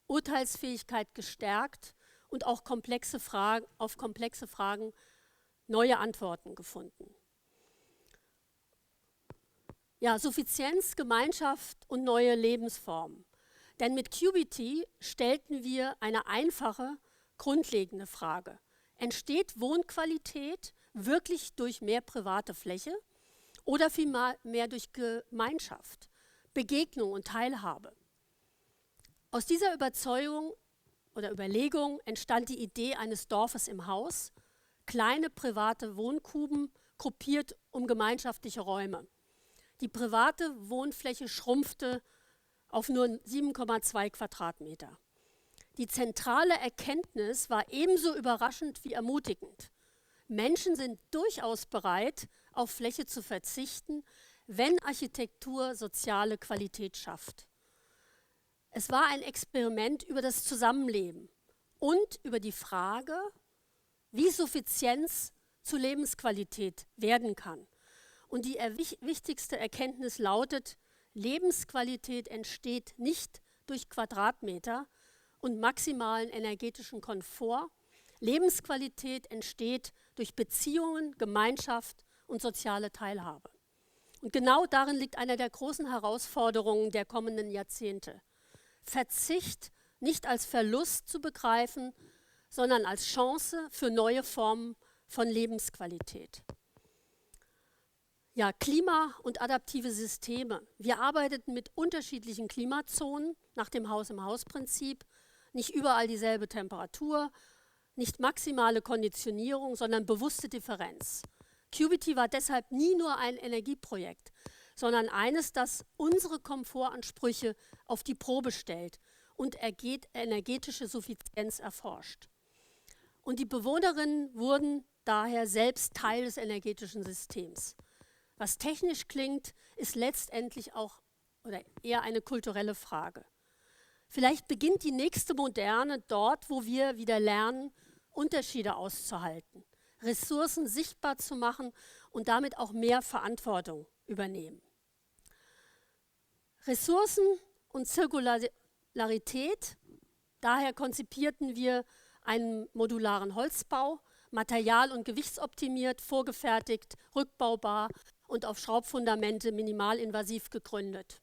Urteilsfähigkeit gestärkt und auch auf komplexe Fragen neue Antworten gefunden. Ja, Suffizienz, Gemeinschaft und neue Lebensformen. Denn mit QBT stellten wir eine einfache, grundlegende Frage. Entsteht Wohnqualität wirklich durch mehr private Fläche oder vielmehr mehr durch Gemeinschaft, Begegnung und Teilhabe? Aus dieser Überzeugung oder Überlegung entstand die Idee eines Dorfes im Haus, kleine private Wohnkuben gruppiert um gemeinschaftliche Räume. Die private Wohnfläche schrumpfte auf nur 7,2 Quadratmeter. Die zentrale Erkenntnis war ebenso überraschend wie ermutigend. Menschen sind durchaus bereit, auf Fläche zu verzichten, wenn Architektur soziale Qualität schafft. Es war ein Experiment über das Zusammenleben und über die Frage, wie Suffizienz zu Lebensqualität werden kann. Und die wichtigste Erkenntnis lautet, Lebensqualität entsteht nicht durch Quadratmeter und maximalen energetischen Komfort. Lebensqualität entsteht durch Beziehungen, Gemeinschaft und soziale Teilhabe. Und genau darin liegt eine der großen Herausforderungen der kommenden Jahrzehnte. Verzicht nicht als Verlust zu begreifen, sondern als Chance für neue Formen von Lebensqualität. Ja, Klima und adaptive Systeme. Wir arbeiteten mit unterschiedlichen Klimazonen nach dem Haus-im-Haus-Prinzip. Nicht überall dieselbe Temperatur, nicht maximale Konditionierung, sondern bewusste Differenz. QBT war deshalb nie nur ein Energieprojekt, sondern eines, das unsere Komfortansprüche auf die Probe stellt und energetische Suffizienz erforscht. Und die Bewohnerinnen wurden daher selbst Teil des energetischen Systems. Was technisch klingt, ist letztendlich auch oder eher eine kulturelle Frage. Vielleicht beginnt die nächste Moderne dort, wo wir wieder lernen, Unterschiede auszuhalten, Ressourcen sichtbar zu machen und damit auch mehr Verantwortung übernehmen. Ressourcen und Zirkularität, daher konzipierten wir einen modularen Holzbau, material- und gewichtsoptimiert, vorgefertigt, rückbaubar und auf Schraubfundamente minimalinvasiv gegründet.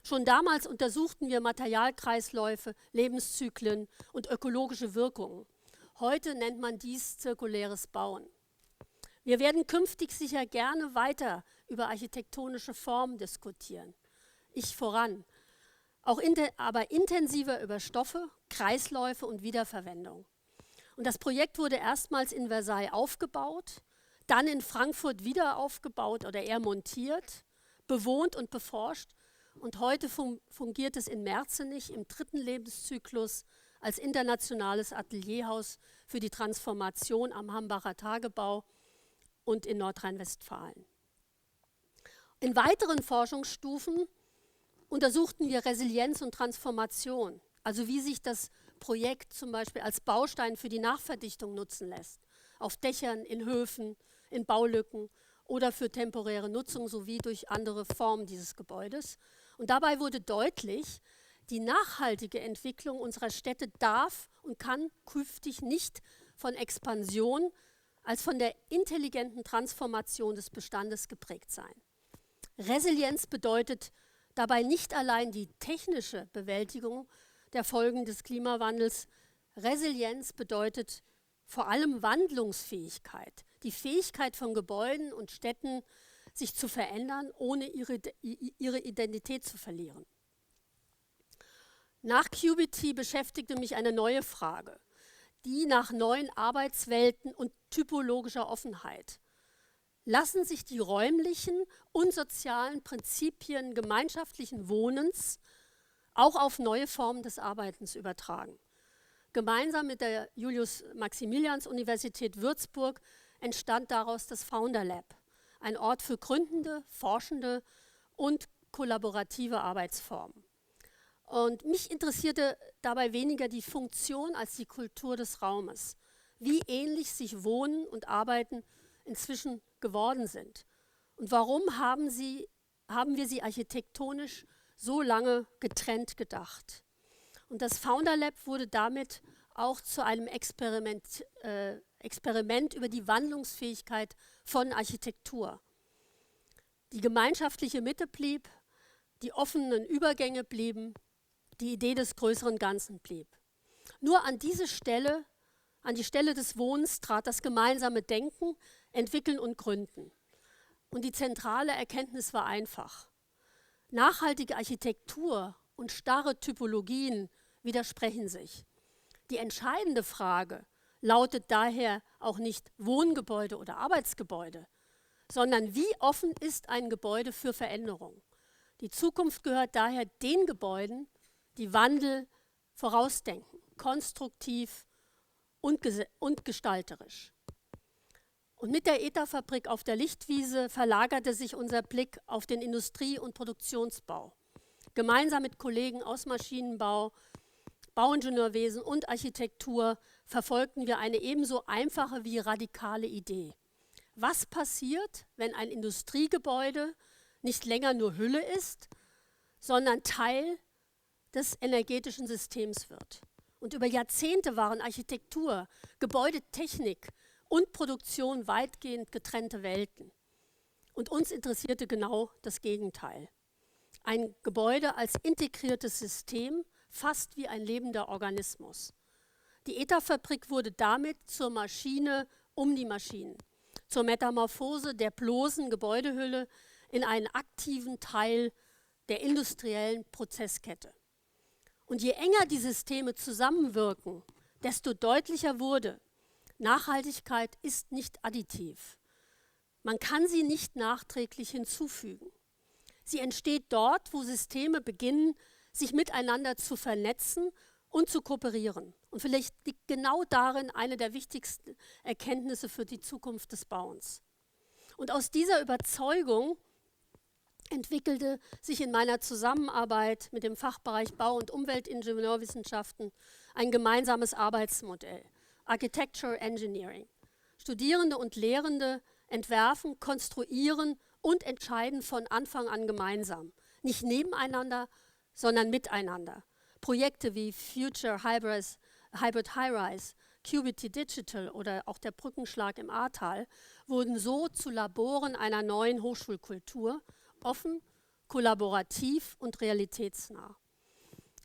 Schon damals untersuchten wir Materialkreisläufe, Lebenszyklen und ökologische Wirkungen. Heute nennt man dies zirkuläres Bauen. Wir werden künftig sicher gerne weiter über architektonische Formen diskutieren. Ich voran. Aber intensiver über Stoffe, Kreisläufe und Wiederverwendung. Und das Projekt wurde erstmals in Versailles aufgebaut, dann in Frankfurt wieder aufgebaut oder eher montiert, bewohnt und beforscht. Und heute fungiert es in Merzenich im 3. Lebenszyklus als internationales Atelierhaus für die Transformation am Hambacher Tagebau und in Nordrhein-Westfalen. In weiteren Forschungsstufen untersuchten wir Resilienz und Transformation, also wie sich das Projekt zum Beispiel als Baustein für die Nachverdichtung nutzen lässt, auf Dächern, in Höfen, in Baulücken oder für temporäre Nutzung sowie durch andere Formen dieses Gebäudes. Und dabei wurde deutlich, die nachhaltige Entwicklung unserer Städte darf und kann künftig nicht von Expansion als von der intelligenten Transformation des Bestandes geprägt sein. Resilienz bedeutet dabei nicht allein die technische Bewältigung der Folgen des Klimawandels. Resilienz bedeutet vor allem Wandlungsfähigkeit, die Fähigkeit von Gebäuden und Städten, sich zu verändern, ohne ihre Identität zu verlieren. Nach QBT beschäftigte mich eine neue Frage, die nach neuen Arbeitswelten und typologischer Offenheit. Lassen sich die räumlichen und sozialen Prinzipien gemeinschaftlichen Wohnens auch auf neue Formen des Arbeitens übertragen? Gemeinsam mit der Julius-Maximilians-Universität Würzburg entstand daraus das Founder Lab, ein Ort für gründende, forschende und kollaborative Arbeitsformen. Und mich interessierte dabei weniger die Funktion als die Kultur des Raumes, wie ähnlich sich Wohnen und Arbeiten inzwischen geworden sind. Und warum haben wir sie architektonisch so lange getrennt gedacht? Und das Founder Lab wurde damit auch zu einem Experiment über die Wandlungsfähigkeit von Architektur. Die gemeinschaftliche Mitte blieb, die offenen Übergänge blieben, die Idee des größeren Ganzen blieb. Nur an die Stelle des Wohnens trat das gemeinsame Denken, Entwickeln und Gründen. Und die zentrale Erkenntnis war einfach: Nachhaltige Architektur und starre Typologien widersprechen sich. Die entscheidende Frage lautet daher auch nicht Wohngebäude oder Arbeitsgebäude, sondern wie offen ist ein Gebäude für Veränderung. Die Zukunft gehört daher den Gebäuden, die Wandel vorausdenken, konstruktiv und gestalterisch. Und mit der ETA-Fabrik auf der Lichtwiese verlagerte sich unser Blick auf den Industrie- und Produktionsbau. Gemeinsam mit Kollegen aus Maschinenbau, Bauingenieurwesen und Architektur verfolgten wir eine ebenso einfache wie radikale Idee. Was passiert, wenn ein Industriegebäude nicht länger nur Hülle ist, sondern Teil des energetischen Systems wird? Und über Jahrzehnte waren Architektur, Gebäudetechnik und Produktion weitgehend getrennte Welten. Und uns interessierte genau das Gegenteil. Ein Gebäude als integriertes System, fast wie ein lebender Organismus. Die ETA-Fabrik wurde damit zur Maschine um die Maschinen, zur Metamorphose der bloßen Gebäudehülle in einen aktiven Teil der industriellen Prozesskette. Und je enger die Systeme zusammenwirken, desto deutlicher wurde: Nachhaltigkeit ist nicht additiv. Man kann sie nicht nachträglich hinzufügen. Sie entsteht dort, wo Systeme beginnen, sich miteinander zu vernetzen und zu kooperieren. Und vielleicht liegt genau darin eine der wichtigsten Erkenntnisse für die Zukunft des Bauens. Und aus dieser Überzeugung entwickelte sich in meiner Zusammenarbeit mit dem Fachbereich Bau- und Umweltingenieurwissenschaften ein gemeinsames Arbeitsmodell: Architecture Engineering. Studierende und Lehrende entwerfen, konstruieren und entscheiden von Anfang an gemeinsam, nicht nebeneinander, sondern miteinander. Projekte wie Future Hybrid High-Rise, QBT Digital oder auch der Brückenschlag im Ahrtal wurden so zu Laboren einer neuen Hochschulkultur, offen, kollaborativ und realitätsnah.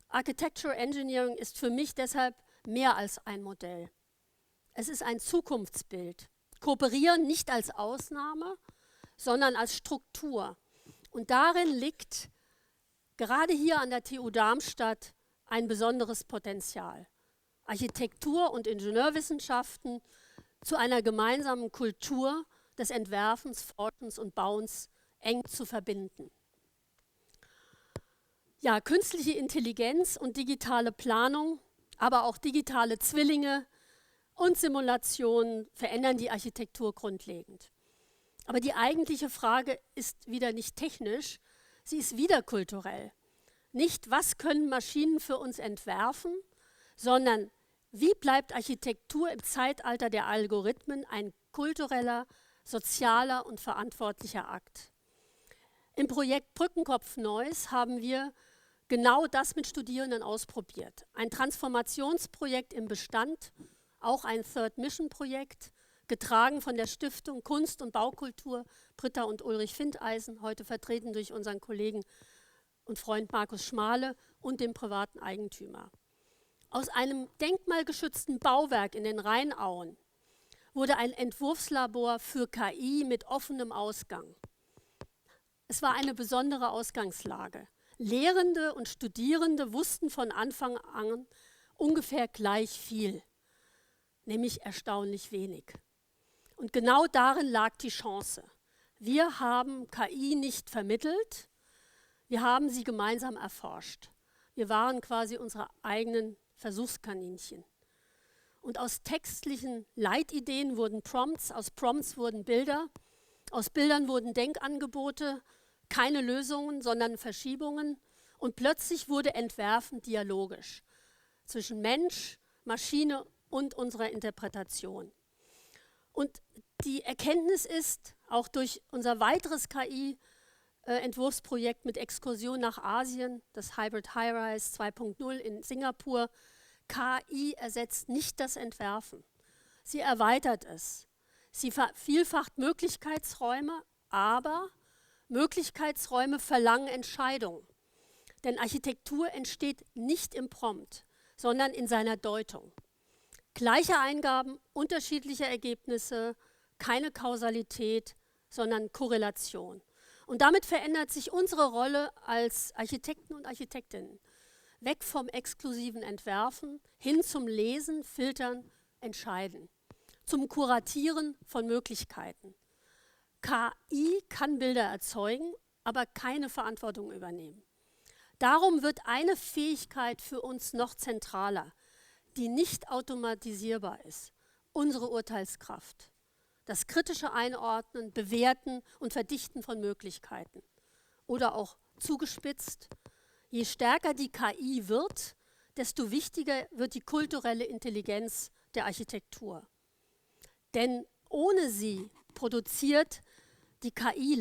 Architecture Engineering ist für mich deshalb mehr als ein Modell. Es ist ein Zukunftsbild. Kooperieren nicht als Ausnahme, sondern als Struktur. Und darin liegt gerade hier an der TU Darmstadt ein besonderes Potenzial. Architektur und Ingenieurwissenschaften zu einer gemeinsamen Kultur des Entwerfens, Forschens und Bauens eng zu verbinden. Ja, künstliche Intelligenz und digitale Planung, aber auch digitale Zwillinge und Simulationen verändern die Architektur grundlegend. Aber die eigentliche Frage ist wieder nicht technisch, sie ist wieder kulturell. Nicht, was können Maschinen für uns entwerfen, sondern wie bleibt Architektur im Zeitalter der Algorithmen ein kultureller, sozialer und verantwortlicher Akt. Im Projekt Brückenkopf Neuss haben wir genau das mit Studierenden ausprobiert. Ein Transformationsprojekt im Bestand, auch ein Third Mission Projekt, getragen von der Stiftung Kunst und Baukultur Britta und Ulrich Findeisen, heute vertreten durch unseren Kollegen und Freund Markus Schmale und dem privaten Eigentümer. Aus einem denkmalgeschützten Bauwerk in den Rheinauen wurde ein Entwurfslabor für KI mit offenem Ausgang. Es war eine besondere Ausgangslage. Lehrende und Studierende wussten von Anfang an ungefähr gleich viel, nämlich erstaunlich wenig. Und genau darin lag die Chance. Wir haben KI nicht vermittelt, wir haben sie gemeinsam erforscht. Wir waren quasi unsere eigenen Versuchskaninchen. Und aus textlichen Leitideen wurden Prompts, aus Prompts wurden Bilder, aus Bildern wurden Denkangebote, keine Lösungen, sondern Verschiebungen. Und plötzlich wurde Entwerfen dialogisch zwischen Mensch, Maschine und unserer Interpretation. Und die Erkenntnis ist, auch durch unser weiteres KI-Entwurfsprojekt mit Exkursion nach Asien, das Hybrid High-Rise 2.0 in Singapur, KI ersetzt nicht das Entwerfen. Sie erweitert es. Sie vervielfacht Möglichkeitsräume, aber Möglichkeitsräume verlangen Entscheidungen. Denn Architektur entsteht nicht im Prompt, sondern in seiner Deutung. Gleiche Eingaben, unterschiedliche Ergebnisse, keine Kausalität, sondern Korrelation. Und damit verändert sich unsere Rolle als Architekten und Architektinnen. Weg vom exklusiven Entwerfen hin zum Lesen, Filtern, Entscheiden. Zum Kuratieren von Möglichkeiten. KI kann Bilder erzeugen, aber keine Verantwortung übernehmen. Darum wird eine Fähigkeit für uns noch zentraler, die nicht automatisierbar ist, unsere Urteilskraft. Das kritische Einordnen, Bewerten und Verdichten von Möglichkeiten. Oder auch zugespitzt, je stärker die KI wird, desto wichtiger wird die kulturelle Intelligenz der Architektur. Denn ohne sie produziert die KI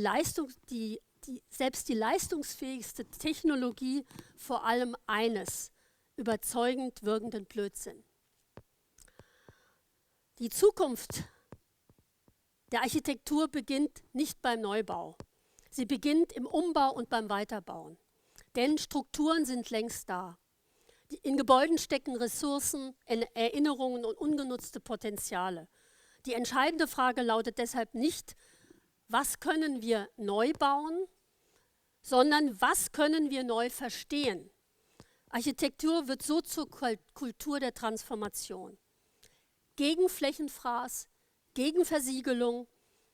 selbst die leistungsfähigste Technologie vor allem eines, überzeugend wirkenden Blödsinn. Die Zukunft der Architektur beginnt nicht beim Neubau. Sie beginnt im Umbau und beim Weiterbauen. Denn Strukturen sind längst da. In Gebäuden stecken Ressourcen, Erinnerungen und ungenutzte Potenziale. Die entscheidende Frage lautet deshalb nicht, was können wir neu bauen, sondern was können wir neu verstehen. Architektur wird so zur Kultur der Transformation. Gegen Flächenfraß, gegen Versiegelung,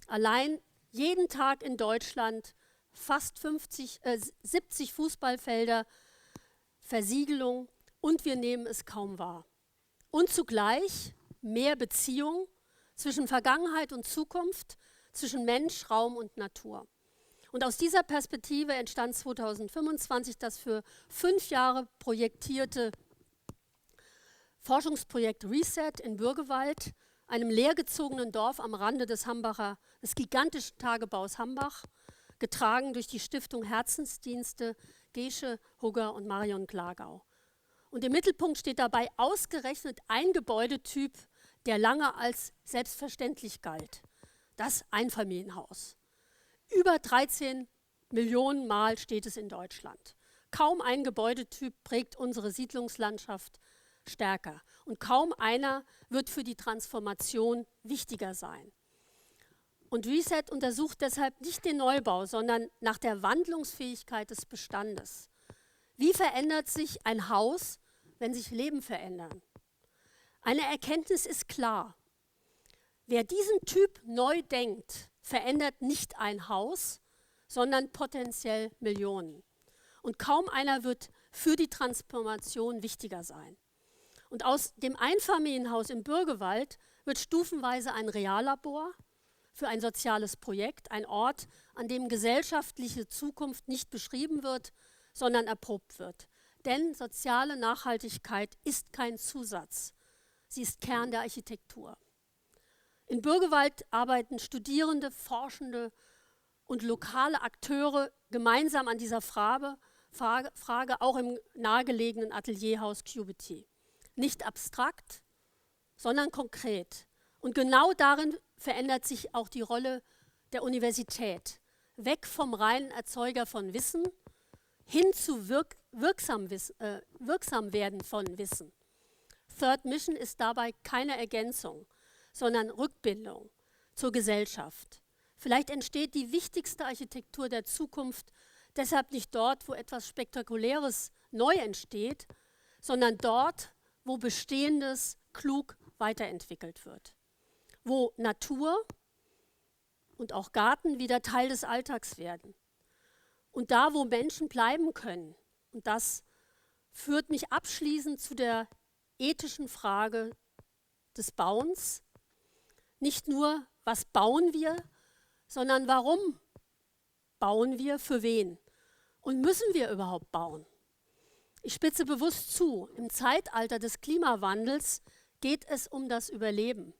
allein jeden Tag in Deutschland fast 70 Fußballfelder Versiegelung und wir nehmen es kaum wahr. Und zugleich mehr Beziehung zwischen Vergangenheit und Zukunft, zwischen Mensch, Raum und Natur. Und aus dieser Perspektive entstand 2025 das für 5 Jahre projektierte Forschungsprojekt Reset in Bürgewald, einem leergezogenen Dorf am Rande des gigantischen Tagebaus Hambach, getragen durch die Stiftung Herzensdienste Gesche, Hugger und Marion Glagau. Und im Mittelpunkt steht dabei ausgerechnet ein Gebäudetyp, der lange als selbstverständlich galt, das Einfamilienhaus. Über 13 Millionen Mal steht es in Deutschland. Kaum ein Gebäudetyp prägt unsere Siedlungslandschaft stärker und kaum einer wird für die Transformation wichtiger sein. Und Reset untersucht deshalb nicht den Neubau, sondern nach der Wandlungsfähigkeit des Bestandes. Wie verändert sich ein Haus, wenn sich Leben verändern? Eine Erkenntnis ist klar. Wer diesen Typ neu denkt, verändert nicht ein Haus, sondern potenziell Millionen. Und kaum einer wird für die Transformation wichtiger sein. Und aus dem Einfamilienhaus im Bürgewald wird stufenweise ein Reallabor für ein soziales Projekt, ein Ort, an dem gesellschaftliche Zukunft nicht beschrieben wird, sondern erprobt wird. Denn soziale Nachhaltigkeit ist kein Zusatz. Sie ist Kern der Architektur. In Bürgerwald arbeiten Studierende, Forschende und lokale Akteure gemeinsam an dieser Frage auch im nahegelegenen Atelierhaus Cubity. Nicht abstrakt, sondern konkret. Und genau darin verändert sich auch die Rolle der Universität. Weg vom reinen Erzeuger von Wissen hin zu wirksam werden von Wissen. Third Mission ist dabei keine Ergänzung, sondern Rückbindung zur Gesellschaft. Vielleicht entsteht die wichtigste Architektur der Zukunft deshalb nicht dort, wo etwas Spektakuläres neu entsteht, sondern dort, wo Bestehendes klug weiterentwickelt wird. Wo Natur und auch Garten wieder Teil des Alltags werden. Und da, wo Menschen bleiben können. Und das führt mich abschließend zu der ethischen Frage des Bauens. Nicht nur, was bauen wir, sondern warum bauen wir, für wen? Und müssen wir überhaupt bauen? Ich spitze bewusst zu, im Zeitalter des Klimawandels geht es um das Überleben.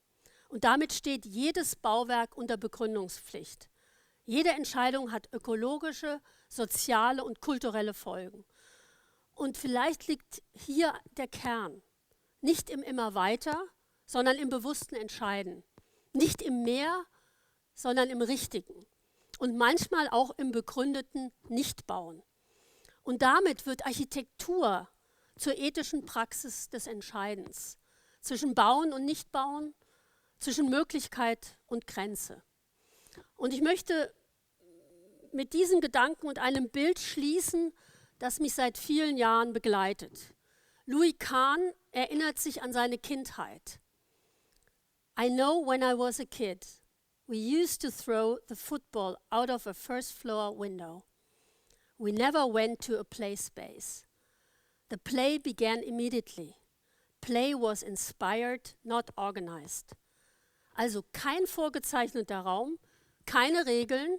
Und damit steht jedes Bauwerk unter Begründungspflicht. Jede Entscheidung hat ökologische, soziale und kulturelle Folgen. Und vielleicht liegt hier der Kern. Nicht im Immer weiter, sondern im bewussten Entscheiden. Nicht im Mehr, sondern im Richtigen. Und manchmal auch im begründeten Nichtbauen. Und damit wird Architektur zur ethischen Praxis des Entscheidens. Zwischen Bauen und Nichtbauen, zwischen Möglichkeit und Grenze. Und ich möchte mit diesen Gedanken und einem Bild schließen, das mich seit vielen Jahren begleitet. Louis Kahn erinnert sich an seine Kindheit. I know when I was a kid, we used to throw the football out of a first floor window. We never went to a play space. The play began immediately. Play was inspired, not organized. Also kein vorgezeichneter Raum, keine Regeln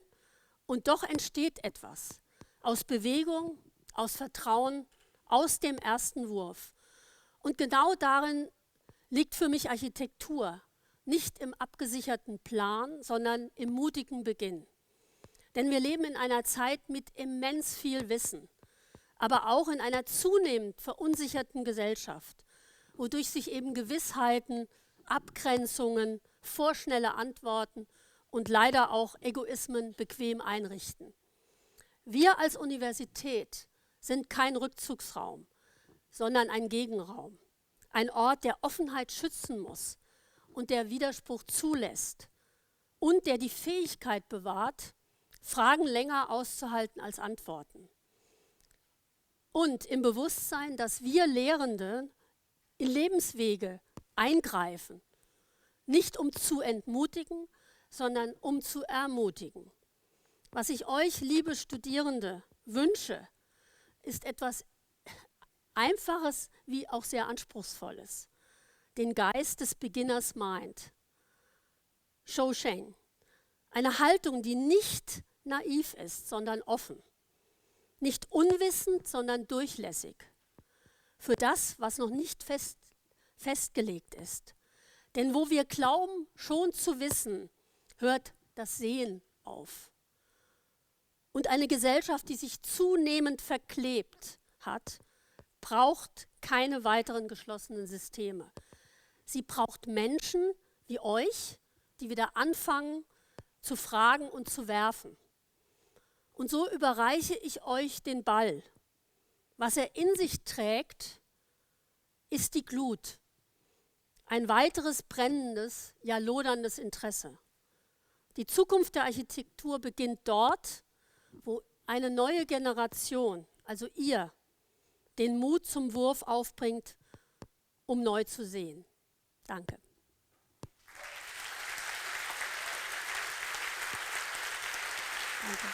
und doch entsteht etwas. Aus Bewegung, aus Vertrauen, aus dem ersten Wurf. Und genau darin liegt für mich Architektur. Nicht im abgesicherten Plan, sondern im mutigen Beginn. Denn wir leben in einer Zeit mit immens viel Wissen, aber auch in einer zunehmend verunsicherten Gesellschaft, wodurch sich eben Gewissheiten, Abgrenzungen, vorschnelle Antworten und leider auch Egoismen bequem einrichten. Wir als Universität sind kein Rückzugsraum, sondern ein Gegenraum. Ein Ort, der Offenheit schützen muss und der Widerspruch zulässt und der die Fähigkeit bewahrt, Fragen länger auszuhalten als Antworten. Und im Bewusstsein, dass wir Lehrende in Lebenswege eingreifen, nicht um zu entmutigen, sondern um zu ermutigen. Was ich euch, liebe Studierende, wünsche, ist etwas Einfaches wie auch sehr Anspruchsvolles. Den Geist des Beginners Mind. Shousheng. Eine Haltung, die nicht naiv ist, sondern offen. Nicht unwissend, sondern durchlässig. Für das, was noch nicht festgelegt ist. Denn wo wir glauben, schon zu wissen, hört das Sehen auf. Und eine Gesellschaft, die sich zunehmend verklebt hat, braucht keine weiteren geschlossenen Systeme. Sie braucht Menschen wie euch, die wieder anfangen zu fragen und zu werfen. Und so überreiche ich euch den Ball. Was er in sich trägt, ist die Glut. Ein weiteres brennendes, ja loderndes Interesse. Die Zukunft der Architektur beginnt dort, wo eine neue Generation, also ihr, den Mut zum Wurf aufbringt, um neu zu sehen. Danke. Danke.